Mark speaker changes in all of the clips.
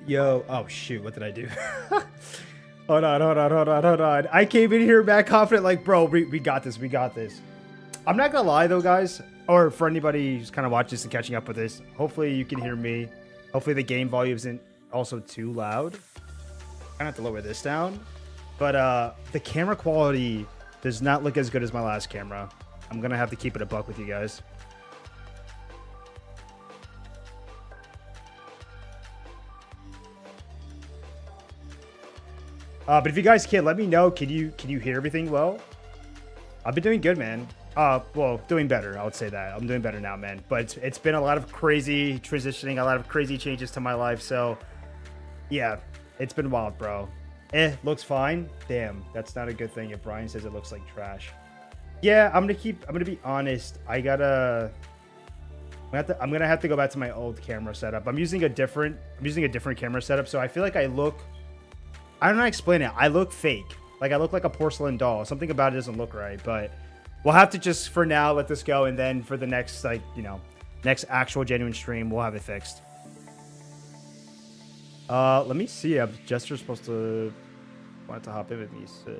Speaker 1: Yo, oh shoot, what did I do? Hold on. I came in here back confident, like, bro, we got this, we got this. I'm not gonna lie though, guys, or for anybody who's kind of watching this and catching up with this, hopefully you can hear me. Hopefully the game volume isn't also too loud. I have to lower this down, but the camera quality does not look as good as my last camera. I'm gonna have to keep it a buck with you guys. But if you guys can, let me know. Can you hear everything well? I've been doing good, man. Well, doing better. I would say that I'm doing better now, man. But it's been a lot of crazy transitioning, a lot of crazy changes to my life. So, yeah, it's been wild, bro. Looks fine. Damn, that's not a good thing. If Brian says it looks like trash. Yeah, I'm gonna be honest. I'm gonna have to go back to my old camera setup. I'm using a different camera setup, so I feel like I don't know how to explain it. I look fake. Like I look like a porcelain doll. Something about it doesn't look right, but we'll have to just for now let this go, and then for the next next actual genuine stream, we'll have it fixed. Let me see. Jester's supposed to want to hop in with me, so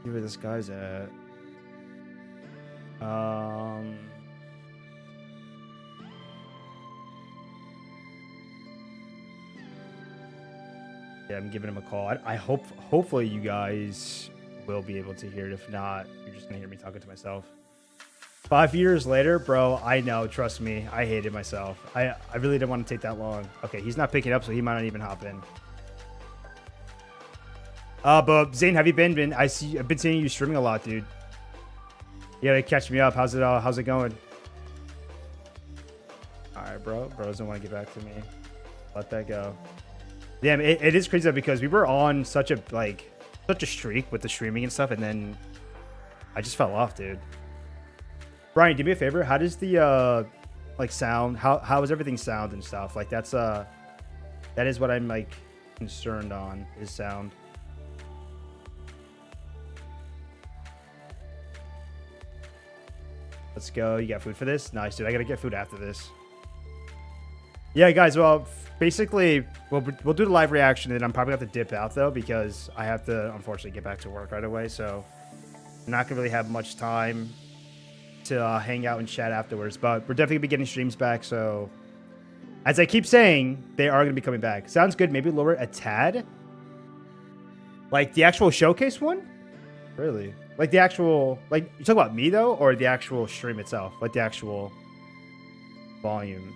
Speaker 1: see where this guy's at. Yeah, I'm giving him a call. I hopefully you guys will be able to hear it. If not, you're just gonna hear me talking to myself. 5 years later, bro, I know, trust me, I hated myself. I really didn't want to take that long. Okay, he's not picking up, so he might not even hop in. But Zane, have you been? I've been seeing you streaming a lot, dude. You gotta catch me up. How's it going? Alright, bro. Bro doesn't want to get back to me. Let that go. Damn, it is crazy though, because we were on such a streak with the streaming and stuff, and then I just fell off, dude. Brian, do me a favor. How does the sound? How is everything sound and stuff? Like that is what I'm like concerned on, is sound. Let's go. You got food for this? Nice, dude. I gotta get food after this. Yeah, guys. Well, basically, we'll do the live reaction, and I'm probably gonna have to dip out though, because I have to unfortunately get back to work right away. So I'm not gonna really have much time to hang out and chat afterwards. But we're definitely gonna be getting streams back. So as I keep saying, they are gonna be coming back. Sounds good. Maybe lower it a tad. Like the actual showcase one? Really? Like the actual, like you talk about me though, or the actual stream itself? Like the actual volume.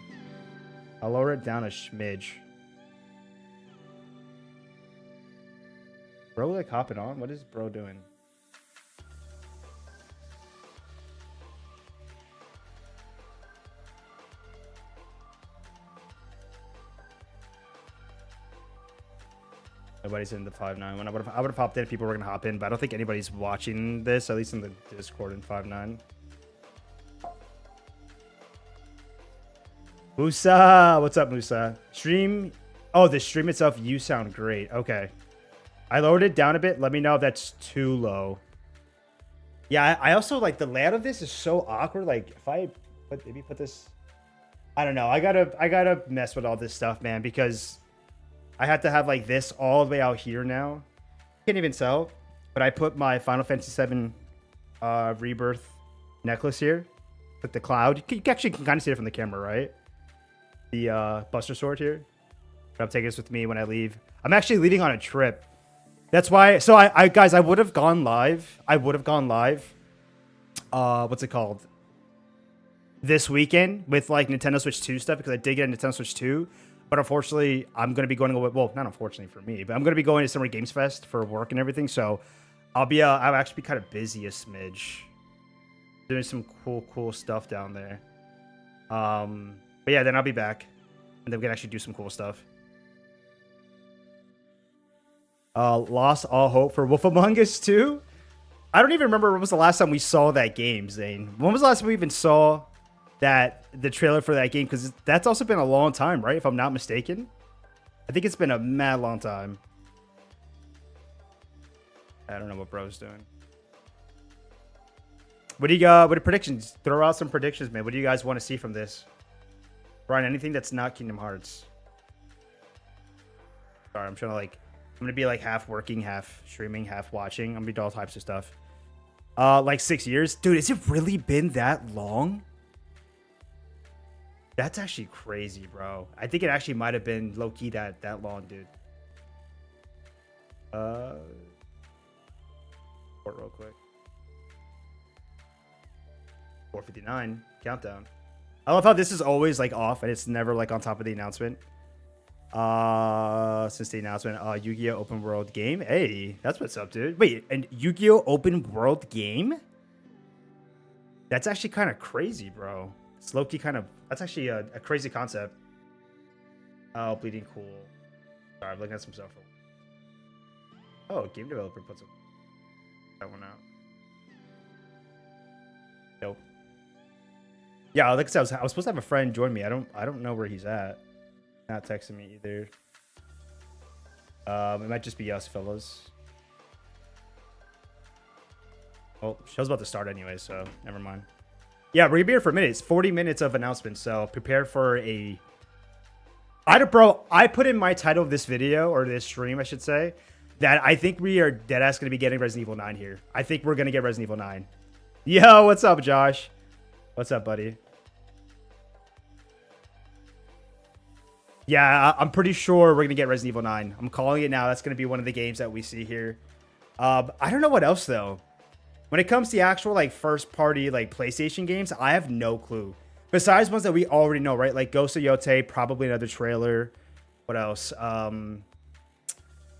Speaker 1: I'll lower it down a smidge. Bro, like hopping on? What is bro doing? Nobody's in the 5-9 one. I would have hopped in if people were gonna hop in, but I don't think anybody's watching this, at least in the Discord in 5-9. Musa, what's up, Musa? Stream. Oh, the stream itself, you sound great. Okay. I lowered it down a bit. Let me know if that's too low. Yeah, I also like the layout of this is so awkward. Like if I maybe put this, I don't know. I gotta mess with all this stuff, man, because I have to have like this all the way out here now. Can't even sell, but I put my Final Fantasy VII Rebirth necklace here with the cloud. You actually can kind of see it from the camera, right? The Buster Sword here. But I'm taking this with me when I leave. I'm actually leaving on a trip. That's why. So I guys, I would have gone live. What's it called? This weekend with like Nintendo Switch 2 stuff, because I did get a Nintendo Switch 2. But unfortunately, I'm going to be going away. Well, not unfortunately for me, but I'm going to be going to Summer Games Fest for work and everything. So I'll actually be kind of busy a smidge. Doing some cool stuff down there. But yeah, then I'll be back. And then we can actually do some cool stuff. Lost all hope for Wolf Among Us 2? I don't even remember when was the last time we saw that game, Zane. When was the last time we even saw the trailer for that game? Because that's also been a long time, right? If I'm not mistaken. I think it's been a mad long time. I don't know what bro's doing. What do you got? What are predictions? Throw out some predictions, man. What do you guys want to see from this? Brian, anything that's not Kingdom Hearts. Sorry, I'm trying to like. I'm gonna be like half working, half streaming, half watching. I'm gonna do all types of stuff. Like 6 years, dude. Has it really been that long? That's actually crazy, bro. I think it actually might have been low key that long, dude. Report real quick. 4:59 countdown. I love how this is always like off and it's never like on top of the announcement. Since the announcement, Yu-Gi-Oh! Open World game. Hey, that's what's up, dude. Wait, and Yu-Gi-Oh! Open World game? That's actually kind of crazy, bro. It's low-key kind of. That's actually a crazy concept. Oh, Bleeding Cool. Sorry, I'm looking at some stuff. Oh, game developer puts that one out. Nope. Yeah, like I said, I was supposed to have a friend join me. I don't know where he's at. Not texting me either. It might just be us, fellas. Oh, show's about to start anyway, so never mind. Yeah, we're gonna be here for a minute. It's 40 minutes of announcements, so prepare for a. I put in my title of this video, or this stream, I should say, that I think we are deadass gonna be getting Resident Evil 9 here. I think we're gonna get Resident Evil 9. Yo, what's up, Josh? What's up, buddy? Yeah, I'm pretty sure we're going to get Resident Evil 9. I'm calling it now. That's going to be one of the games that we see here. I don't know what else, though. When it comes to the actual, like, first-party, like, PlayStation games, I have no clue. Besides ones that we already know, right? Like Ghost of Yote, probably another trailer. What else? Stuff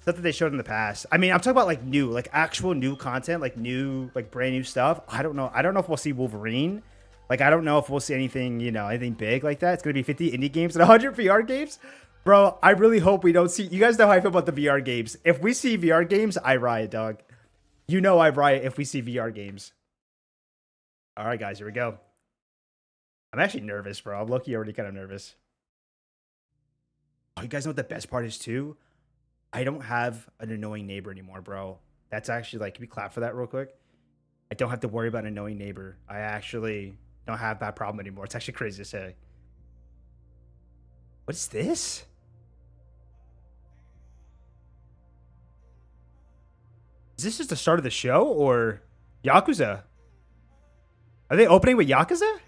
Speaker 1: that they showed in the past. I mean, I'm talking about, like, new, like, actual new content, like, new, like, brand new stuff. I don't know. I don't know if we'll see Wolverine. Like, I don't know if we'll see anything, you know, anything big like that. It's going to be 50 indie games and 100 VR games. Bro, I really hope we don't see... You guys know how I feel about the VR games. If we see VR games, I riot, dog. You know I riot if we see VR games. All right, guys, here we go. I'm actually nervous, bro. I'm low-key already kind of nervous. Oh, you guys know what the best part is, too? I don't have an annoying neighbor anymore, bro. That's actually, like... Can we clap for that real quick? I don't have to worry about an annoying neighbor. I actually... don't have that problem anymore. It's actually crazy to say. What is this? Is this just the start of the show or Yakuza? Are they opening with Yakuza?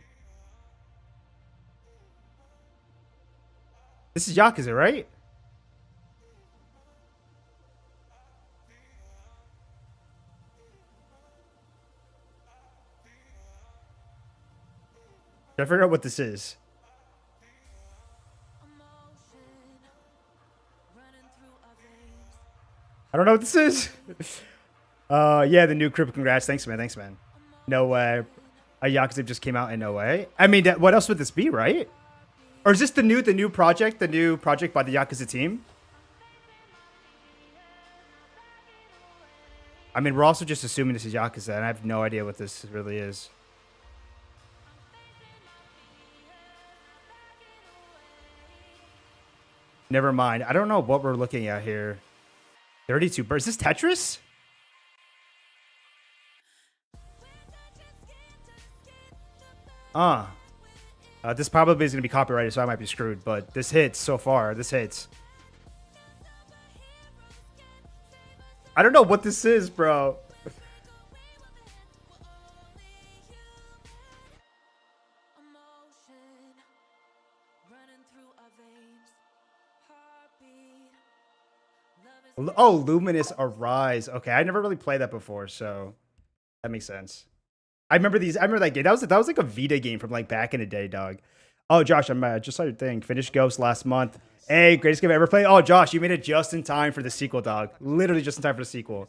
Speaker 1: This is Yakuza, right? Trying to figure out what this is. I don't know what this is. Yeah, the new Crip. Congrats. Thanks, man. Thanks, man. No way. A Yakuza just came out in no way. I mean, what else would this be, right? Or is this the new project by the Yakuza team? I mean, we're also just assuming this is Yakuza, and I have no idea what this really is. Never mind. I don't know what we're looking at here. 32 birds. Is this Tetris? This probably is going to be copyrighted, so I might be screwed. But this hits so far. This hits. I don't know what this is, bro. Oh, Luminous Arise. Okay, I never really played that before, so that makes sense. I remember that game. That was like a Vita game from like back in the day, dog. Oh, Josh, I'm just saw your thing. Finished Ghost last month. Hey, greatest game I ever played. Oh, Josh, you made it just in time for the sequel, dog. Literally just in time for the sequel.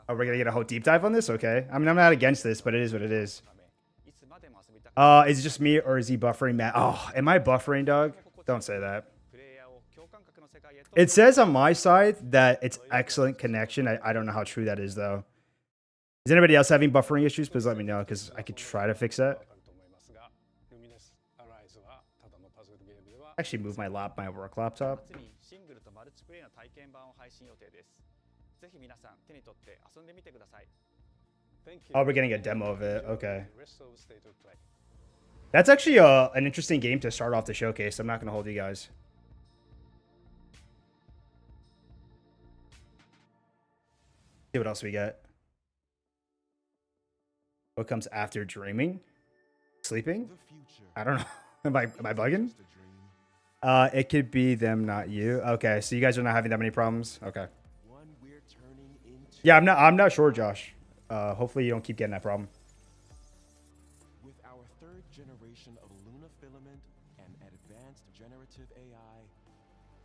Speaker 1: Oh, we're gonna get a whole deep dive on this? Okay. I mean, I'm not against this, but it is what it is. Is it just me or is he buffering, Matt? Oh, am I buffering, dog? Don't say that. It says on my side that it's excellent connection. I don't know how true that is, though. Is anybody else having buffering issues? Please let me know, because I could try to fix that. Actually move my work laptop.
Speaker 2: 夏にシングルとマルチプレイの体験版を配信予定です。ぜひ皆さん手に取って遊んでみてください。
Speaker 1: Oh, we're getting a demo of it. Okay. That's actually an interesting game to start off the showcase. I'm not going to hold you guys. See what else we get. What comes after dreaming? Sleeping? I don't know. Am I bugging? It could be them, not you. Okay, so you guys are not having that many problems. Okay. Yeah, I'm not sure, Josh. Hopefully you don't keep getting that problem.
Speaker 3: With our third generation of Luna filament and advanced generative AI.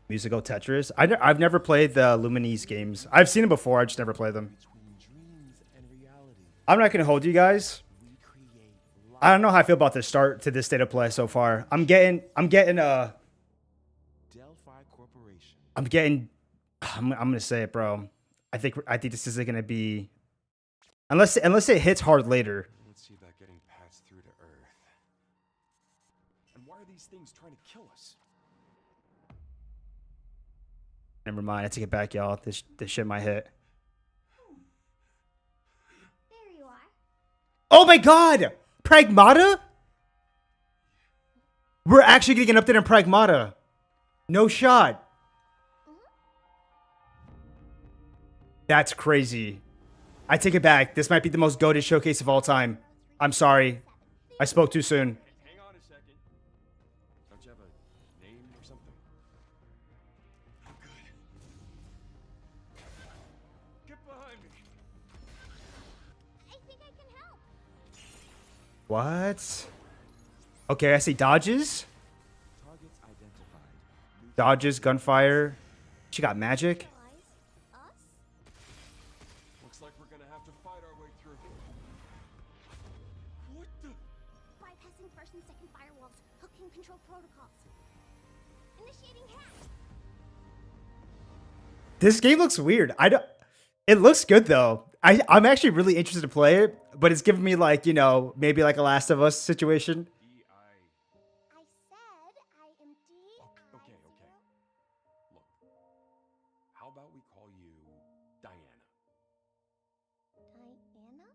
Speaker 1: Musical Tetris. I've never played the Luminese games. I've seen them before. I just never played them. I'm not gonna hold you guys. I don't know how I feel about the start to this state of play so far. I'm getting I'm gonna say it, bro. I think this isn't gonna be unless it hits hard later.
Speaker 3: Let's see that getting passed through to Earth. And why are these things trying to kill us?
Speaker 1: Never mind. I take it back, y'all. This shit might hit.
Speaker 4: There you are.
Speaker 1: Oh my god! Pragmata? We're actually getting an update on Pragmata. No shot. That's crazy. I take it back. This might be the most goated showcase of all time. I'm sorry. I spoke too soon.
Speaker 3: Hang on a second. Don't you have a name or something? Oh, good. Get behind me.
Speaker 4: I think I can help.
Speaker 1: What? Okay, I see dodges.
Speaker 3: Targets identified.
Speaker 1: Dodges, gunfire. She got magic.
Speaker 4: Us?
Speaker 3: Looks like we're gonna have to fight our way through. What the?
Speaker 4: Bypassing first and second firewalls. Hooking control protocols. Initiating hack.
Speaker 1: This game looks weird. It looks good though. I'm actually really interested to play it, but it's giving me like, you know, maybe like a Last of Us situation.
Speaker 3: D.I.
Speaker 4: I said I am D.
Speaker 3: Okay. Look. How about we call you Diana?
Speaker 4: Diana?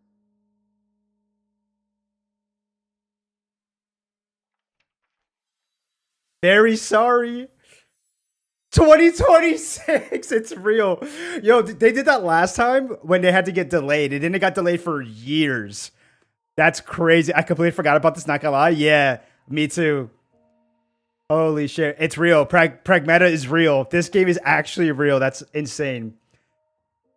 Speaker 1: Very sorry. 2026, it's real. Yo, they did that last time when they had to get delayed. And then it got delayed for years. That's crazy. I completely forgot about this, not gonna lie. Yeah, me too. Holy shit. It's real. Pragmata is real. This game is actually real. That's insane.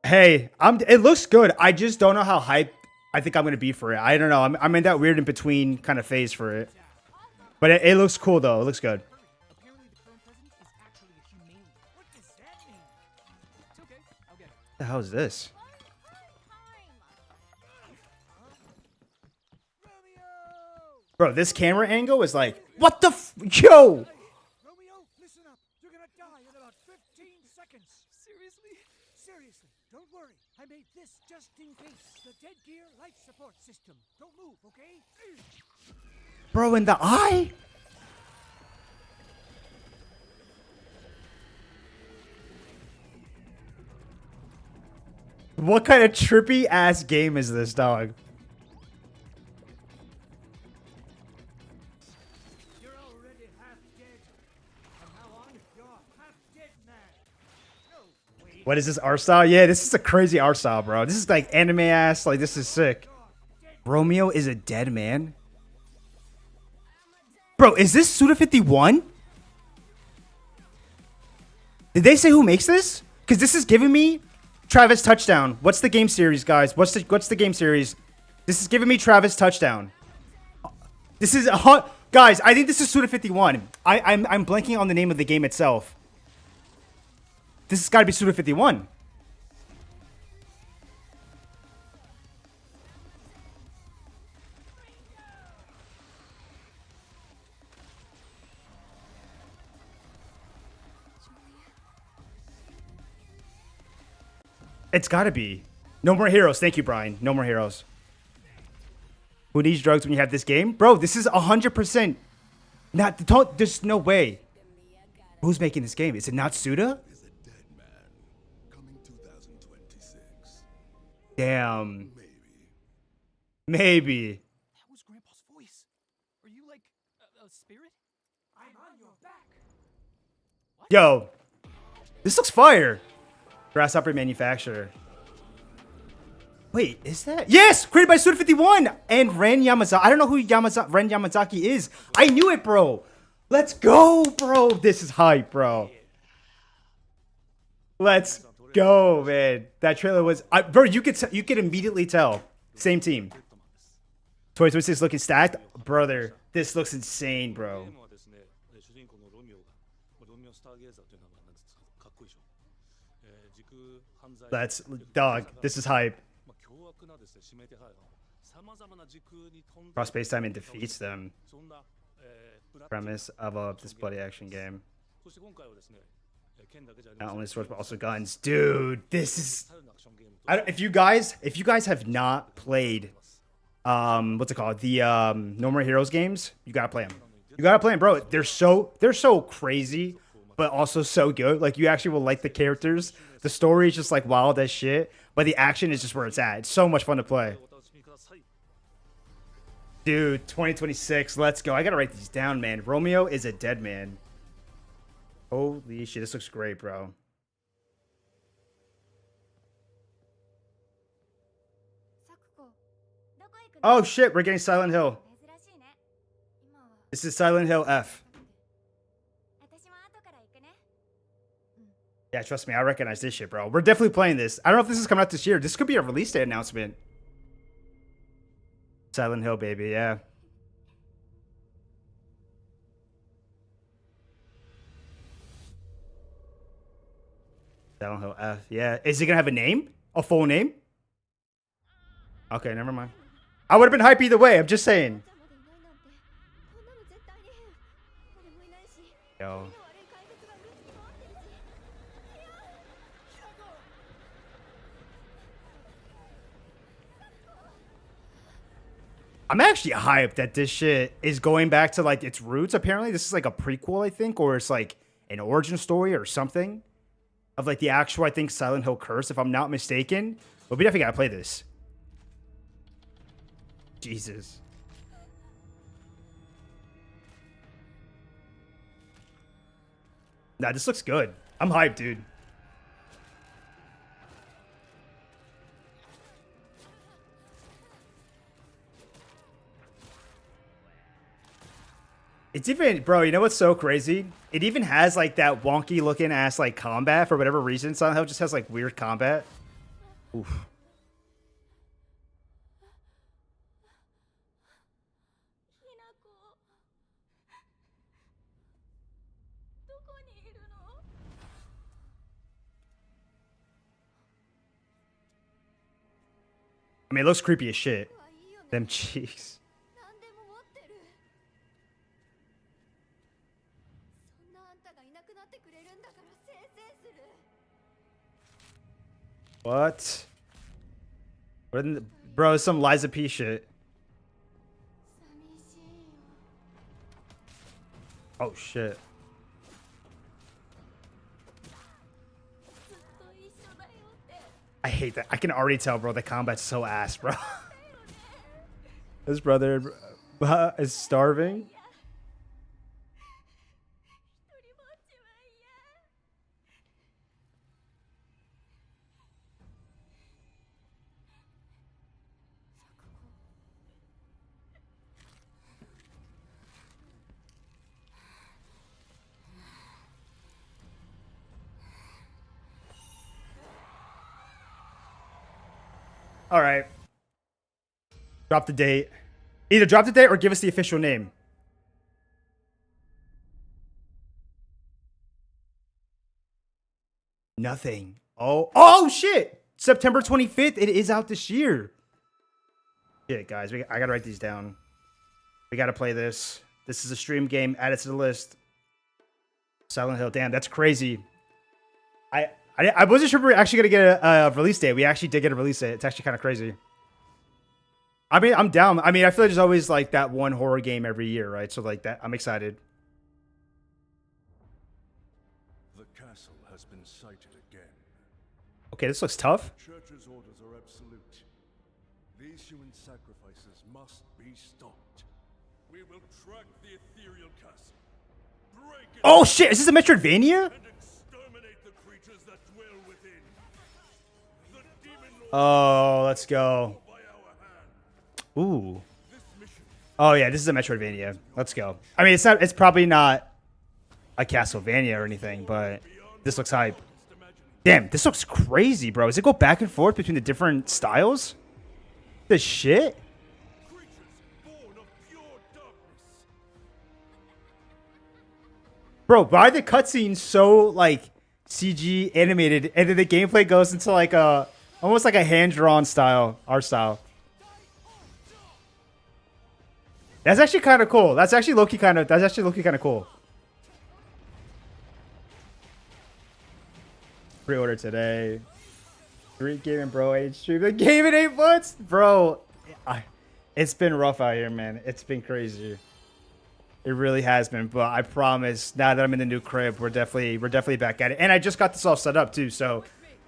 Speaker 1: Hey, it looks good. I just don't know how hyped I think I'm gonna be for it. I don't know. I'm in that weird in between kind of phase for it. But it looks cool though. It looks good.
Speaker 5: Apparently the current president is actually a humane. What does that mean? It's okay. I'll get it.
Speaker 1: What the hell is this? Bro, this camera angle is like, what the yo!
Speaker 5: Romeo, listen up. You're gonna die in about 15 seconds. Seriously? Seriously. Don't worry. I made this just in case. The Dead Gear life support system. Don't move, okay?
Speaker 1: Bro, in the eye? What kind of trippy ass game is this, dog?
Speaker 5: You're already half dead. From now on, you're half dead man. No, wait.
Speaker 1: What is this art style? Yeah, this is a crazy art style, bro. This is like anime ass. Like, this is sick. Romeo is a dead man? Bro, is this Suda51? Did they say who makes this? Because this is giving me Travis Touchdown. What's the game series, guys? What's the game series? This is giving me Travis Touchdown. This is guys, I think this is Suda51. I'm blanking on the name of the game itself. This has got to be Suda51. It's gotta be. No more heroes. Thank you, Brian. No more heroes. Who needs drugs when you have this game? Bro, this is 100%. There's no way. Who's making this game? Is it Natsuda?
Speaker 6: Is a dead man. Coming 2026.
Speaker 1: Damn.
Speaker 6: Maybe.
Speaker 1: Maybe.
Speaker 5: That was Grandpa's voice. Are you like a spirit? I'm on your back.
Speaker 1: Yo. This looks fire. Grasshopper Manufacturer. Wait, is that? Yes! Created by Suda51 and Ren Yamazaki. I don't know who Ren Yamazaki is. I knew it, bro. Let's go, bro. This is hype, bro. Let's go, man. That trailer was... bro, you could immediately tell. Same team. 2026 looking stacked. Brother, this looks insane, bro.
Speaker 7: ゲームはですね、主人公のロミオが、ロミオスターゲーザーというのはなんですか、かっこいいでしょ。時空犯罪
Speaker 1: That's dog. This is hype.
Speaker 7: 凶悪なですね、指名手配犯、様々な時空に飛んで
Speaker 1: Cross space time and defeats them.
Speaker 7: そんな、ブラック
Speaker 1: Premise of this bloody action game.
Speaker 7: そして今回はですね、剣だけじゃありま
Speaker 1: Not
Speaker 7: せん
Speaker 1: only swords but also guns. Dude, this is...
Speaker 7: スタイルのアクションゲームと
Speaker 1: I don't, if you guys have not played what's it called, the No More Heroes games, you gotta play them. You gotta play them, bro. They're so crazy but also so good. Like, you actually will like the characters. The story is just like wild as shit, but the action is just where it's at. It's so much fun to play.
Speaker 7: お楽しみください。
Speaker 1: Dude, 2026, let's go. I gotta write these down, man. Romeo is a dead man. Holy shit, this looks great, bro. Oh shit, we're getting Silent Hill. This is Silent Hill F. Yeah, trust me, I recognize this shit, bro. We're definitely playing this. I don't know if this is coming out this year. This could be a release day announcement. Silent Hill, baby, yeah. Silent Hill F, yeah. Is it gonna have a name? A full name? Okay, never mind. I would have been hype either way, I'm just saying. Yo. I'm actually hyped that this shit is going back to like its roots. Apparently, this is like a prequel, I think, or it's like an origin story or something of like the actual, I think, Silent Hill Curse, if I'm not mistaken. But we definitely gotta play this. Jesus. Nah, this looks good. I'm hyped, dude. It's even, bro, you know what's so crazy? It even has like that wonky looking ass like combat for whatever reason. Silent Hill just has like weird combat. Oof. I mean, it looks creepy as shit. Them cheeks. What? What in the, bro, some Liza P shit. Oh shit. I hate that. I can already tell, bro. The combat's so ass, bro. His brother is starving. All right. Drop the date. Either drop the date or give us the official name. Nothing. Oh shit! September 25th. It is out this year. Shit, guys. I gotta write these down. We gotta play this. This is a stream game. Add it to the list. Silent Hill. Damn, that's crazy. I wasn't sure we were actually going to get a release date. We actually did get a release date. It's actually kind of crazy. I mean, I'm down. I mean, I feel like there's always like that one horror game every year, right? So like that, I'm excited. Okay, this looks tough.
Speaker 6: Church's orders are absolute. These human sacrifices must be stopped. We will track the ethereal castle, break it
Speaker 1: Oh shit, is this a Metroidvania?
Speaker 6: and exterminate the creatures that dwell within. The demon lord
Speaker 1: Oh, let's go.
Speaker 6: by our hand.
Speaker 1: Ooh.
Speaker 6: This mission
Speaker 1: Oh yeah, this is a Metroidvania. Let's go. I mean, it's not. It's probably not a Castlevania or anything, but this looks hype. Damn, this looks crazy, bro. Does it go back and forth between the different styles? The shit?
Speaker 6: creatures born of pure darkness.
Speaker 1: Bro, why are the cutscenes so like CG animated and then the gameplay goes into like a almost like a hand-drawn style, art style? That's actually kind of cool. That's actually low-key kind of cool. Pre-order today. Street gaming, bro. 8 stream. The game in 8 months, bro. It's been rough out here, man. It's been crazy. It really has been. But I promise, now that I'm in the new crib, we're definitely back at it. And I just got this all set up too. So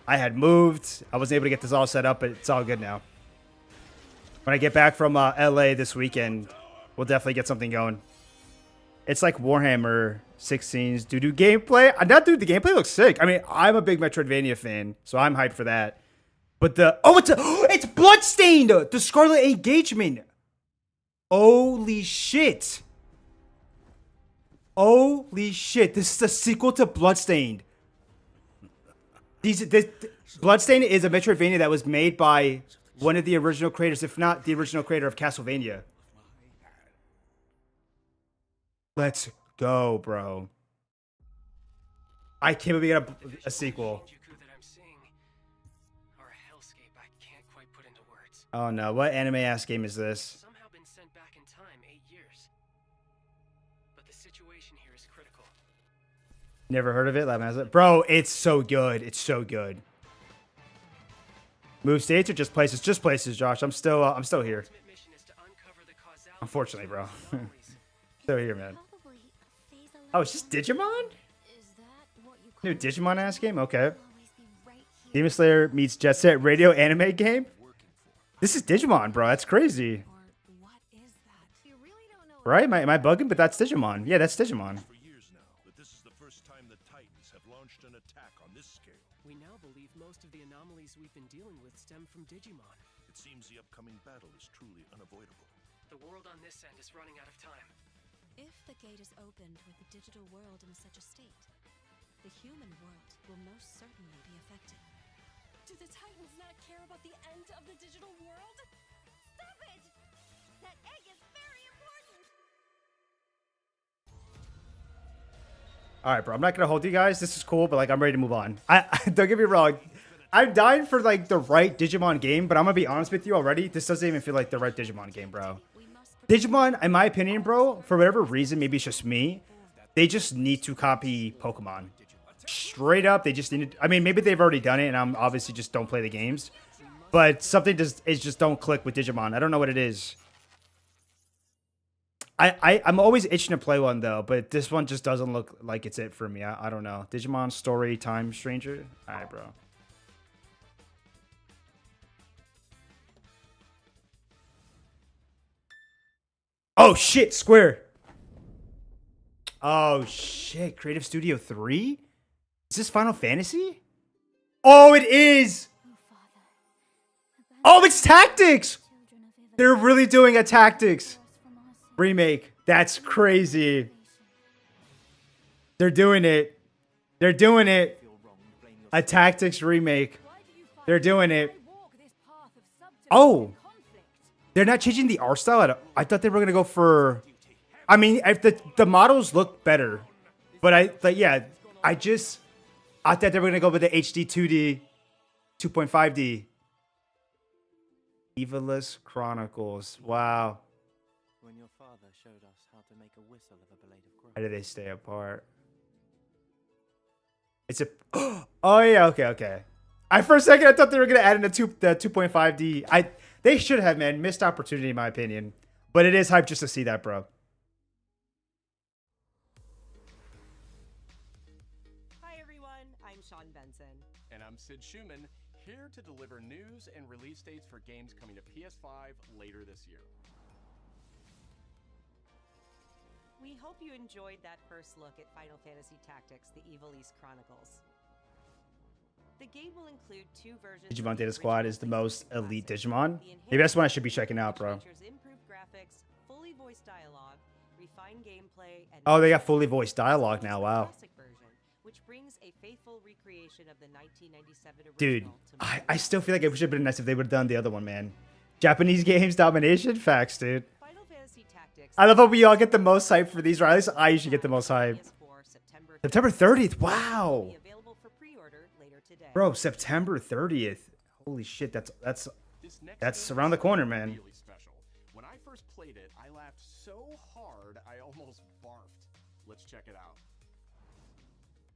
Speaker 1: I had moved. I was able to get this all set up, but it's all good now. When I get back from LA this weekend, we'll definitely get something going. It's like Warhammer 16's doo-doo gameplay. Dude, the gameplay looks sick. I mean, I'm a big Metroidvania fan, so I'm hyped for that. But it's Bloodstained! The Scarlet Engagement! Holy shit! Holy shit, this is a sequel to Bloodstained. Bloodstained is a Metroidvania that was made by one of the original creators, if not the original creator of Castlevania. Let's go, bro. I can't believe we get a sequel.
Speaker 8: That I'm seeing, or a hellscape I can't quite put into words.
Speaker 1: Oh no, what anime-ass game is this?
Speaker 8: Somehow been sent back in time 8 years. But the situation here is critical.
Speaker 1: Never heard of it? Bro, it's so good. It's so good. Move states or just places? Just places, Josh. I'm still here.
Speaker 8: Ultimate mission is to uncover the causality
Speaker 1: Unfortunately, bro.
Speaker 8: of anomalies.
Speaker 1: Still here, man.
Speaker 4: Probably a phase
Speaker 1: Oh, it's just Digimon?
Speaker 4: Is that what you
Speaker 1: New
Speaker 4: call
Speaker 1: Digimon ass game? Okay.
Speaker 4: always be right here?
Speaker 1: Demon Slayer meets Jet Set Radio anime game? This is Digimon, bro. That's crazy.
Speaker 4: Or what is that? You really don't know.
Speaker 1: Right? Am I bugging? But that's Digimon. Yeah, that's Digimon.
Speaker 6: for years now, but this is the first time the Titans have launched an attack on this scale.
Speaker 8: We now believe most of the anomalies we've been dealing with stem from Digimon.
Speaker 6: It seems the upcoming battle is truly unavoidable.
Speaker 8: The world on this end is running out of time.
Speaker 9: If the gate is opened with the digital world in such a state, the human world will most certainly be affected.
Speaker 10: Do the Titans not care about the end of the digital world?
Speaker 4: Stop it! That egg is very important.
Speaker 1: All right, bro. I'm not gonna hold you guys. This is cool, but like I'm ready to move on. I don't get me wrong. I'm dying for like the right Digimon game, but I'm gonna be honest with you already. This doesn't even feel like the right Digimon game, bro. Digimon, in my opinion, bro, for whatever reason, maybe it's just me, they just need to copy Pokemon. Straight up, they just need to, I mean, maybe they've already done it, and I'm obviously just don't play the games. But something just don't click with Digimon. I don't know what it is. I'm always itching to play one, though, but this one just doesn't look like it's it for me. I don't know. Digimon Story Time Stranger? All right, bro. Oh, shit, Square. Oh, shit, Creative Studio 3? Is this Final Fantasy? Oh, it is! Oh, it's Tactics! They're really doing a Tactics remake. That's crazy. They're doing it. They're doing it. A Tactics remake. They're doing it. Oh! They're not changing the art style. I thought they were gonna go for. I mean, if the models look better, but I thought they were gonna go with the HD 2D, 2.5D. Evilus Chronicles. Wow.
Speaker 11: When your father showed us how to make a whistle of a blade of grass.
Speaker 1: How do they stay apart? It's a. Oh yeah. Okay. For a second, I thought they were gonna add in the 2.5D. They should have, man. Missed opportunity, in my opinion. But it is hype just to see that, bro.
Speaker 12: Hi, everyone. I'm Sean Benson.
Speaker 3: And I'm Sid Schumann, here to deliver news and release dates for games coming to PS5 later this year.
Speaker 12: We hope you enjoyed that first look at Final Fantasy Tactics: The Evil East Chronicles. The game will include 2 versions.
Speaker 1: Digimon Data Squad is the most elite Digimon. Maybe that's one I should be checking out, bro.
Speaker 12: Improved graphics, fully voiced dialogue, refined gameplay, and
Speaker 1: Oh, they got fully voiced dialogue now. Wow.
Speaker 12: classic version, which brings a faithful recreation of the 1997 original.
Speaker 1: Dude,
Speaker 12: to
Speaker 1: I still feel like it would have been nice if they would have done the other one, man. Japanese games domination? Facts, dude.
Speaker 12: Final Fantasy Tactics.
Speaker 1: I love how we all get the most hype for these, or at least I usually get the most hype.
Speaker 12: PS4,
Speaker 1: September 30th. Wow.
Speaker 12: be available for pre-order later today.
Speaker 1: Bro, September 30th. Holy shit, that's around the corner, man.
Speaker 3: Really special. When I first played it, I laughed so hard I almost barfed. Let's check it out.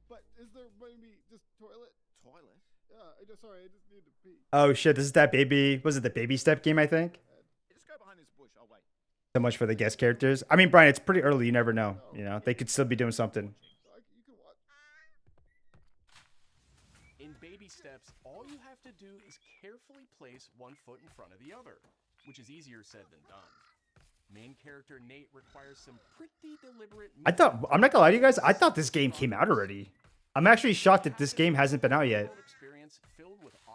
Speaker 13: But is there maybe just toilet? Toilet? Yeah, sorry, I just need to pee.
Speaker 1: Oh shit, this is that baby. Was it the baby step game, I think?
Speaker 13: Just go behind this bush, I'll wait.
Speaker 1: So much for the guest characters. I mean, Brian, it's pretty early. You never know. You know, they could still be doing something.
Speaker 3: In baby steps, all you have to do is carefully place one foot in front of the other, which is easier said than done. Main character Nate requires some pretty deliberate.
Speaker 1: I'm not gonna lie to you guys, I thought this game came out already. I'm actually shocked that this game hasn't been out yet.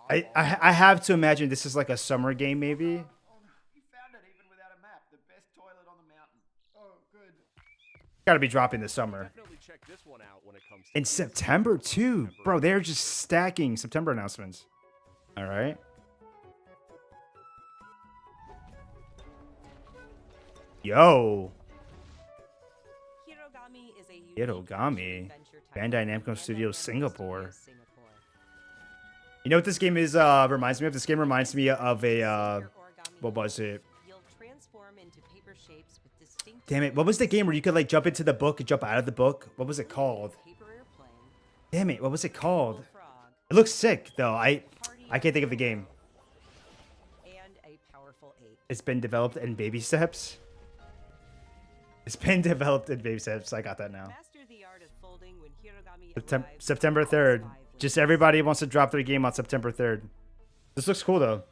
Speaker 1: I have to imagine this is like a summer game, maybe.
Speaker 13: You found it even without a map. The best toilet on the mountain. Oh, good.
Speaker 1: Gotta be dropping this summer.
Speaker 3: Definitely check this one out when it comes to
Speaker 1: In September too. Bro, they're just stacking September announcements. Alright. Yo.
Speaker 12: Hirogami is a unique
Speaker 1: Hirogami.
Speaker 12: adventure title
Speaker 1: Bandai Namco
Speaker 12: from
Speaker 1: Studios, Singapore.
Speaker 12: Singapore.
Speaker 1: You know what this game is reminds me of? This game reminds me of a what was it?
Speaker 12: You'll transform into paper shapes with distinct
Speaker 1: Damn it. What was the game where you could like jump into the book and jump out of the book? What was it called?
Speaker 12: paper airplane,
Speaker 1: Damn it. What was it called?
Speaker 12: frog,
Speaker 1: It looks sick though. I can't think of the game.
Speaker 12: and a powerful ape.
Speaker 1: It's been developed in baby steps. It's been developed in baby steps. I got that now.
Speaker 12: Master the art of folding when Hirogami arrives
Speaker 1: September 3rd. Just everybody wants to drop their game on September 3rd. This looks cool though.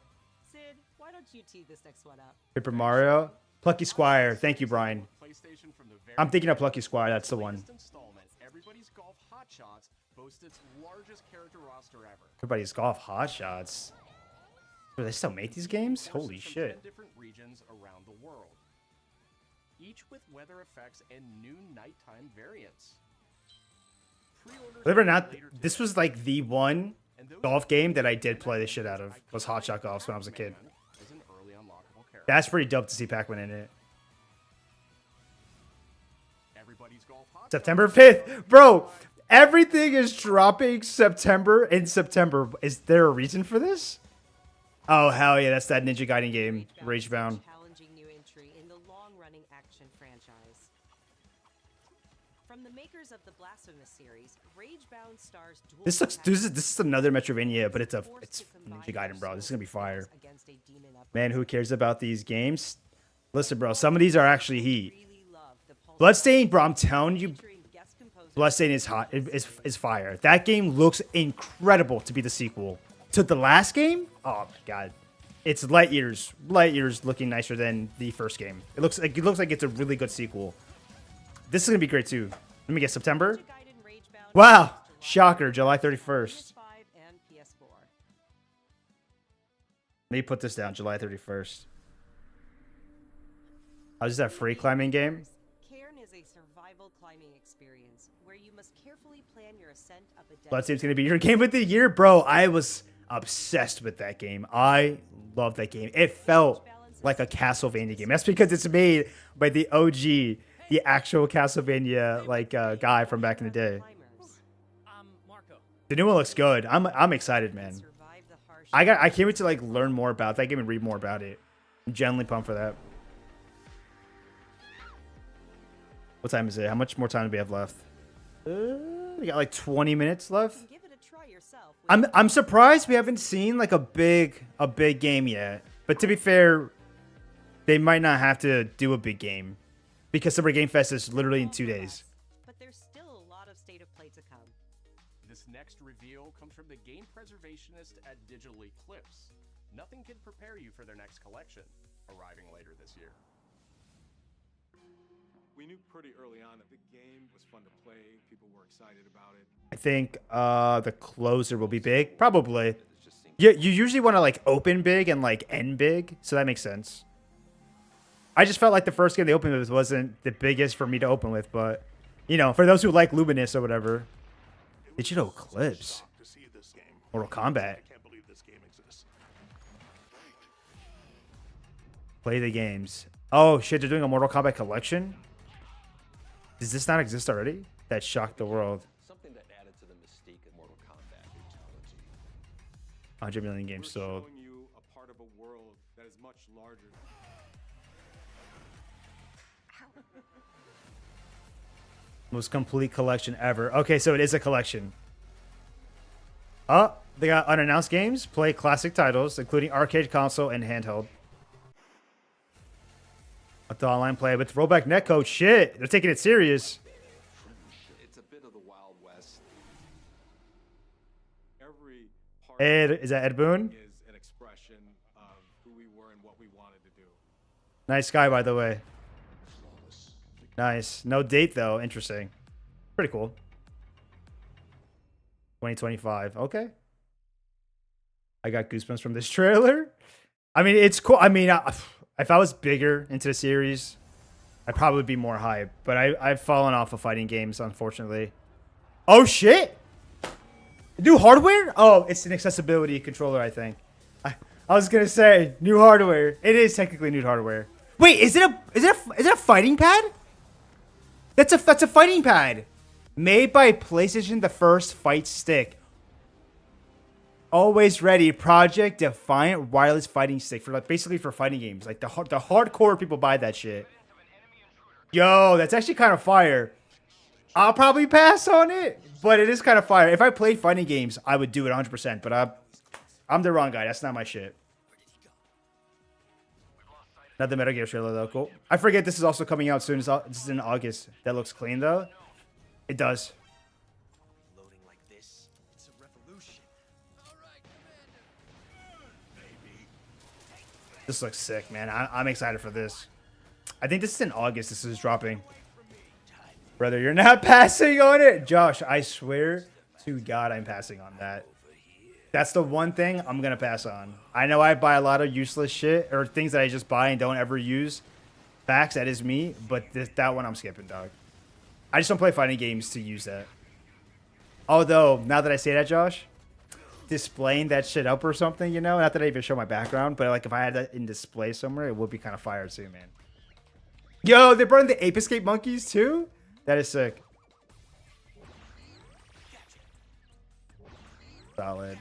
Speaker 12: Sid, why don't you tee this next one up?
Speaker 1: Paper Mario. Plucky Squire. Thank you, Brian.
Speaker 3: PlayStation from the very
Speaker 1: I'm thinking of Plucky Squire. That's the one.
Speaker 3: latest installment, Everybody's Golf Hot Shots boasts its largest character roster ever.
Speaker 1: Everybody's golf hot shots. Do they still make these games?
Speaker 3: Forces
Speaker 1: Holy
Speaker 3: from
Speaker 1: shit.
Speaker 3: 10 different regions around the world, each with weather effects and new nighttime variants. Pre-orders
Speaker 1: Believe it or
Speaker 3: begin
Speaker 1: not,
Speaker 3: later
Speaker 1: this
Speaker 3: today.
Speaker 1: was like the one
Speaker 3: And those
Speaker 1: golf
Speaker 3: who
Speaker 1: game that I
Speaker 3: played
Speaker 1: did play the
Speaker 3: Pac-Man
Speaker 1: shit out of. Was Hot Shot Golf when I was a kid.
Speaker 3: Pac-Man is an early unlockable character.
Speaker 1: That's pretty dope to see Pac-Man in it.
Speaker 3: Everybody's Golf Hot
Speaker 1: September 5th. Bro, everything is dropping in September. Is there a reason for this? Oh, hell yeah. That's that Ninja Gaiden game, Ragebound.
Speaker 12: Challenging new entry in the long-running action franchise. From the makers of the Blasphemous series, Ragebound stars dual
Speaker 1: This is another Metroidvania, but it's
Speaker 12: forced to combine
Speaker 1: Ninja Gaiden, bro. This is gonna be
Speaker 12: their
Speaker 1: fire.
Speaker 12: skills against a demon uprising.
Speaker 1: Man, who cares about these games? Listen, bro, some of these are actually heat.
Speaker 12: Really love the Pulse
Speaker 1: Bloodstained, bro, I'm telling you,
Speaker 12: featuring guest composer
Speaker 1: Bloodstained is hot. Is fire. That game looks incredible to be the sequel to the last game. Oh my god, it's light years looking nicer than the first game. It looks like it's a really good sequel. This is gonna be great too. Let me get September.
Speaker 12: Ninja Gaiden Ragebound
Speaker 1: Wow,
Speaker 12: is just
Speaker 1: shocker, July 31st.
Speaker 12: PS5 and PS4.
Speaker 1: Let me put this down, July 31st. Oh, is that free climbing game?
Speaker 12: Cairn is a survival climbing experience where you must carefully plan your ascent up a desert.
Speaker 1: Bloodstained's gonna be your game of the year, bro. I was obsessed with that game. I love that game. It felt like a Castlevania game. That's because it's made by the OG, the actual Castlevania guy from back in the day.
Speaker 8: Marco.
Speaker 1: The new one looks good. I'm excited, man.
Speaker 12: Survive the harsh
Speaker 1: I can't wait to like learn more about that game and read more about it. I'm genuinely pumped for that. What time is it? How much more time do we have left? We got like 20 minutes left.
Speaker 12: Give it a try yourself. with
Speaker 1: I'm surprised we haven't seen like a big game yet. But to be fair, they might not have to do a big game because Summer Game Fest is literally in 2 days.
Speaker 12: But there's still a lot of state of play to come.
Speaker 3: This next reveal comes from the game preservationist at Digital Eclipse. Nothing can prepare you for their next collection, arriving later this year.
Speaker 6: We knew pretty early on that the game was fun to play. People were excited about it.
Speaker 1: I think the closer will be big. Probably. Yeah, you usually want to like open big and like end big, so that makes sense. I just felt like the first game they opened with wasn't the biggest for me to open with, but you know, for those who like Luminous or whatever. Digital Eclipse. Mortal Kombat. Play the games. Oh shit, they're doing a Mortal Kombat collection? Does this not exist already? That shocked the world.
Speaker 14: Something that added to the mystique of Mortal Kombat brutality.
Speaker 1: 100 million games sold.
Speaker 6: Showing you a part of a world that is much larger.
Speaker 1: Most complete collection ever. Okay, so it is a collection. Oh, they got unannounced games. Play classic titles, including arcade, console, and handheld. Up to online play with rollback netcode. Shit, they're taking it serious.
Speaker 14: It's a bit of the Wild West.
Speaker 6: Every part
Speaker 1: Is that Ed Boon?
Speaker 6: is an expression of who we were and what we wanted to do.
Speaker 1: Nice guy, by the way. Nice. No date, though. Interesting. Pretty cool. 2025. Okay. I got goosebumps from this trailer. I mean, it's cool. I mean, if I was bigger into the series, I'd probably be more hype. But I've fallen off of fighting games, unfortunately. Oh, shit! New hardware? Oh, it's an accessibility controller, I think. I was going to say, new hardware. It is technically new hardware. Wait, is it a fighting pad? That's a fighting pad. Made by PlayStation, the first fight stick. Always ready. Project Defiant wireless fighting stick for like basically for fighting games. Like the hardcore people buy that shit. Yo, that's actually kind of fire. I'll probably pass on it, but it is kind of fire. If I played fighting games, I would do it 100%. But I'm the wrong guy. That's not my shit. Another Metal Gear trailer though. Cool. I forget this is also coming out soon. This is in August. That looks clean though. It does.
Speaker 14: Loading like this, it's a revolution.
Speaker 1: This looks sick, man. I'm excited for this. I think this is in August. This is dropping. Brother, you're not passing on it. Josh, I swear to God I'm passing on that. That's the one thing I'm going to pass on. I know I buy a lot of useless shit or things that I just buy and don't ever use. Facts, that is me. But that one I'm skipping, dog. I just don't play fighting games to use that. Although, now that I say that, Josh, displaying that shit up or something, you know, not that I even show my background, but like if I had that in display somewhere, it would be kind of fire too, man. Yo, they brought in the Ape Escape monkeys too? That is sick. Solid.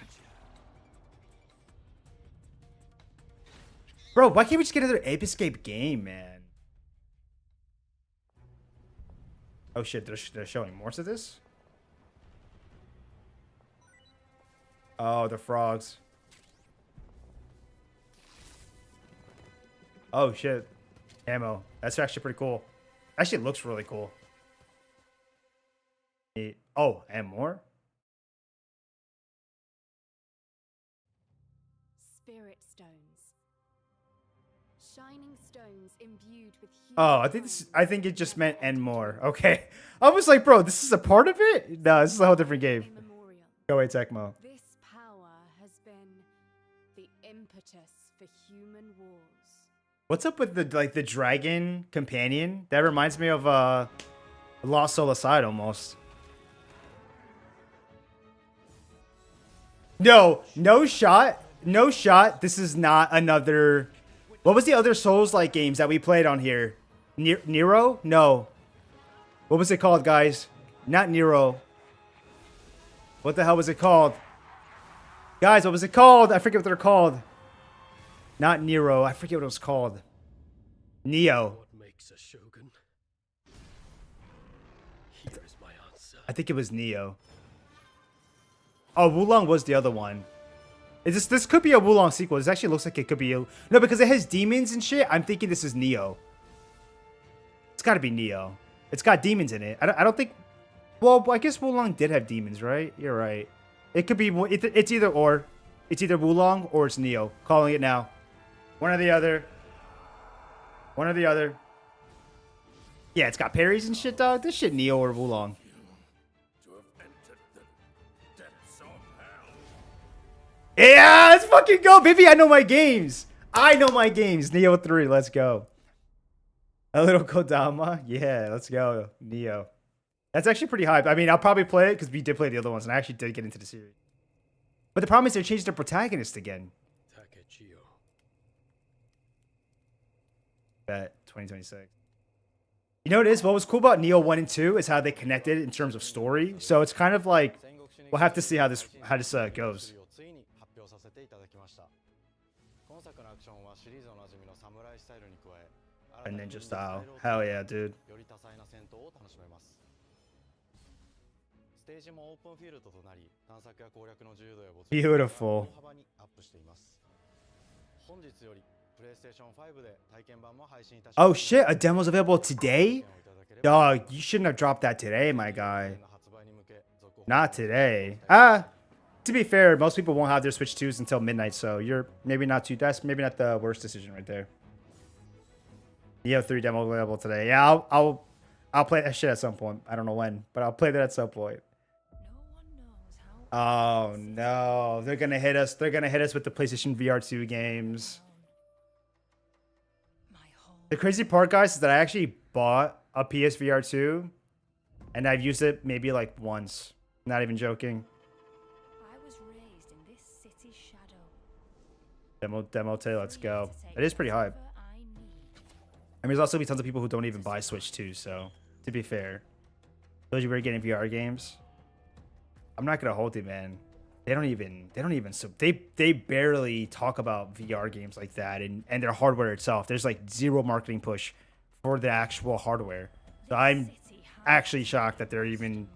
Speaker 1: Bro, why can't we just get another Ape Escape game, man? Oh shit, they're showing more of this? Oh, the frogs. Oh shit. Ammo. That's actually pretty cool. Actually, it looks really cool. Oh, and more?
Speaker 10: Spirit stones. Shining stones imbued with human
Speaker 1: Oh, I think it just meant and more. Okay. I was like, bro, this is a part of it? No, this is a whole different game. Go away, Tecmo.
Speaker 10: This power has been the impetus for human wars.
Speaker 1: What's up with the dragon companion? That reminds me of Lost Soul Aside almost. No shot. No shot. This is not another. What was the other Souls-like games that we played on here? Nero? No. What was it called, guys? Not Nero. What the hell was it called? Guys, what was it called? I forget what they're called. Not Nero. I forget what it was called. Neo.
Speaker 7: What makes a shogun? Here is my answer.
Speaker 1: I think it was Neo. Oh, Wulong was the other one. This could be a Wulong sequel. This actually looks like it could be a... No, because it has demons and shit. I'm thinking this is Neo. It's got to be Neo. It's got demons in it. I don't think... Well, I guess Wulong did have demons, right? You're right. It could be. It's either or. It's either Wulong or it's Neo. Calling it now. One or the other. One or the other. Yeah, it's got parries and shit, dog. This shit Neo or Wulong. Yeah, let's fucking go, baby. I know my games. I know my games. Neo 3, let's go. A little Kodama. Yeah, let's go. Neo. That's actually pretty hype. I mean, I'll probably play it because we did play the other ones, and I actually did get into the series. But the problem is they changed the protagonist again. Bet 2026. You know what it is? What was cool about Neo 1 and 2 is how they connected in terms of story. So it's kind of like we'll have to see how this goes. And Ninja style. Hell yeah, dude. Beautiful. Oh shit, a demo's available today? Dog, you shouldn't have dropped that today, my guy. Not today. To be fair, most people won't have their Switch 2s until midnight, so you're maybe not too, that's maybe not the worst decision right there. Neo 3 demo available today. Yeah, I'll play that shit at some point. I don't know when, but I'll play that at some point. Oh no, they're gonna hit us. They're gonna hit us with the PlayStation VR 2 games. The crazy part, guys, is that I actually bought a PSVR 2, and I've used it maybe like once. Not even joking.
Speaker 9: I was raised in this city's shadow.
Speaker 1: Demo Tay, let's go. It is pretty hype. I mean, there's also be tons of people who don't even buy Switch 2, so to be fair, those you were getting VR games, I'm not gonna hold you, man. They barely talk about VR games like that and their hardware itself. There's like zero marketing push for the actual hardware. So I'm actually shocked that they're even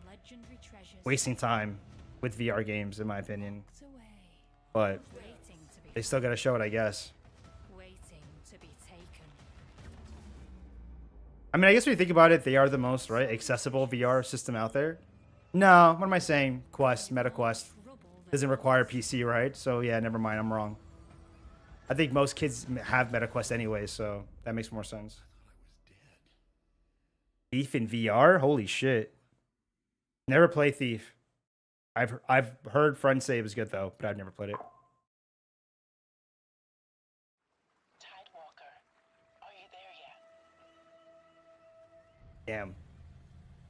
Speaker 1: wasting time with VR games, in my opinion. But they still gotta show it, I guess. I mean, I guess when you think about it, they are the most, right, accessible VR system out there. No, what am I saying? Quest, MetaQuest. Doesn't require PC, right? So yeah, never mind, I'm wrong. I think most kids have MetaQuest anyway, so that makes more sense. Thief in VR? Holy shit. Never play Thief. I've heard friends say it was good though, but I've never played it. Damn.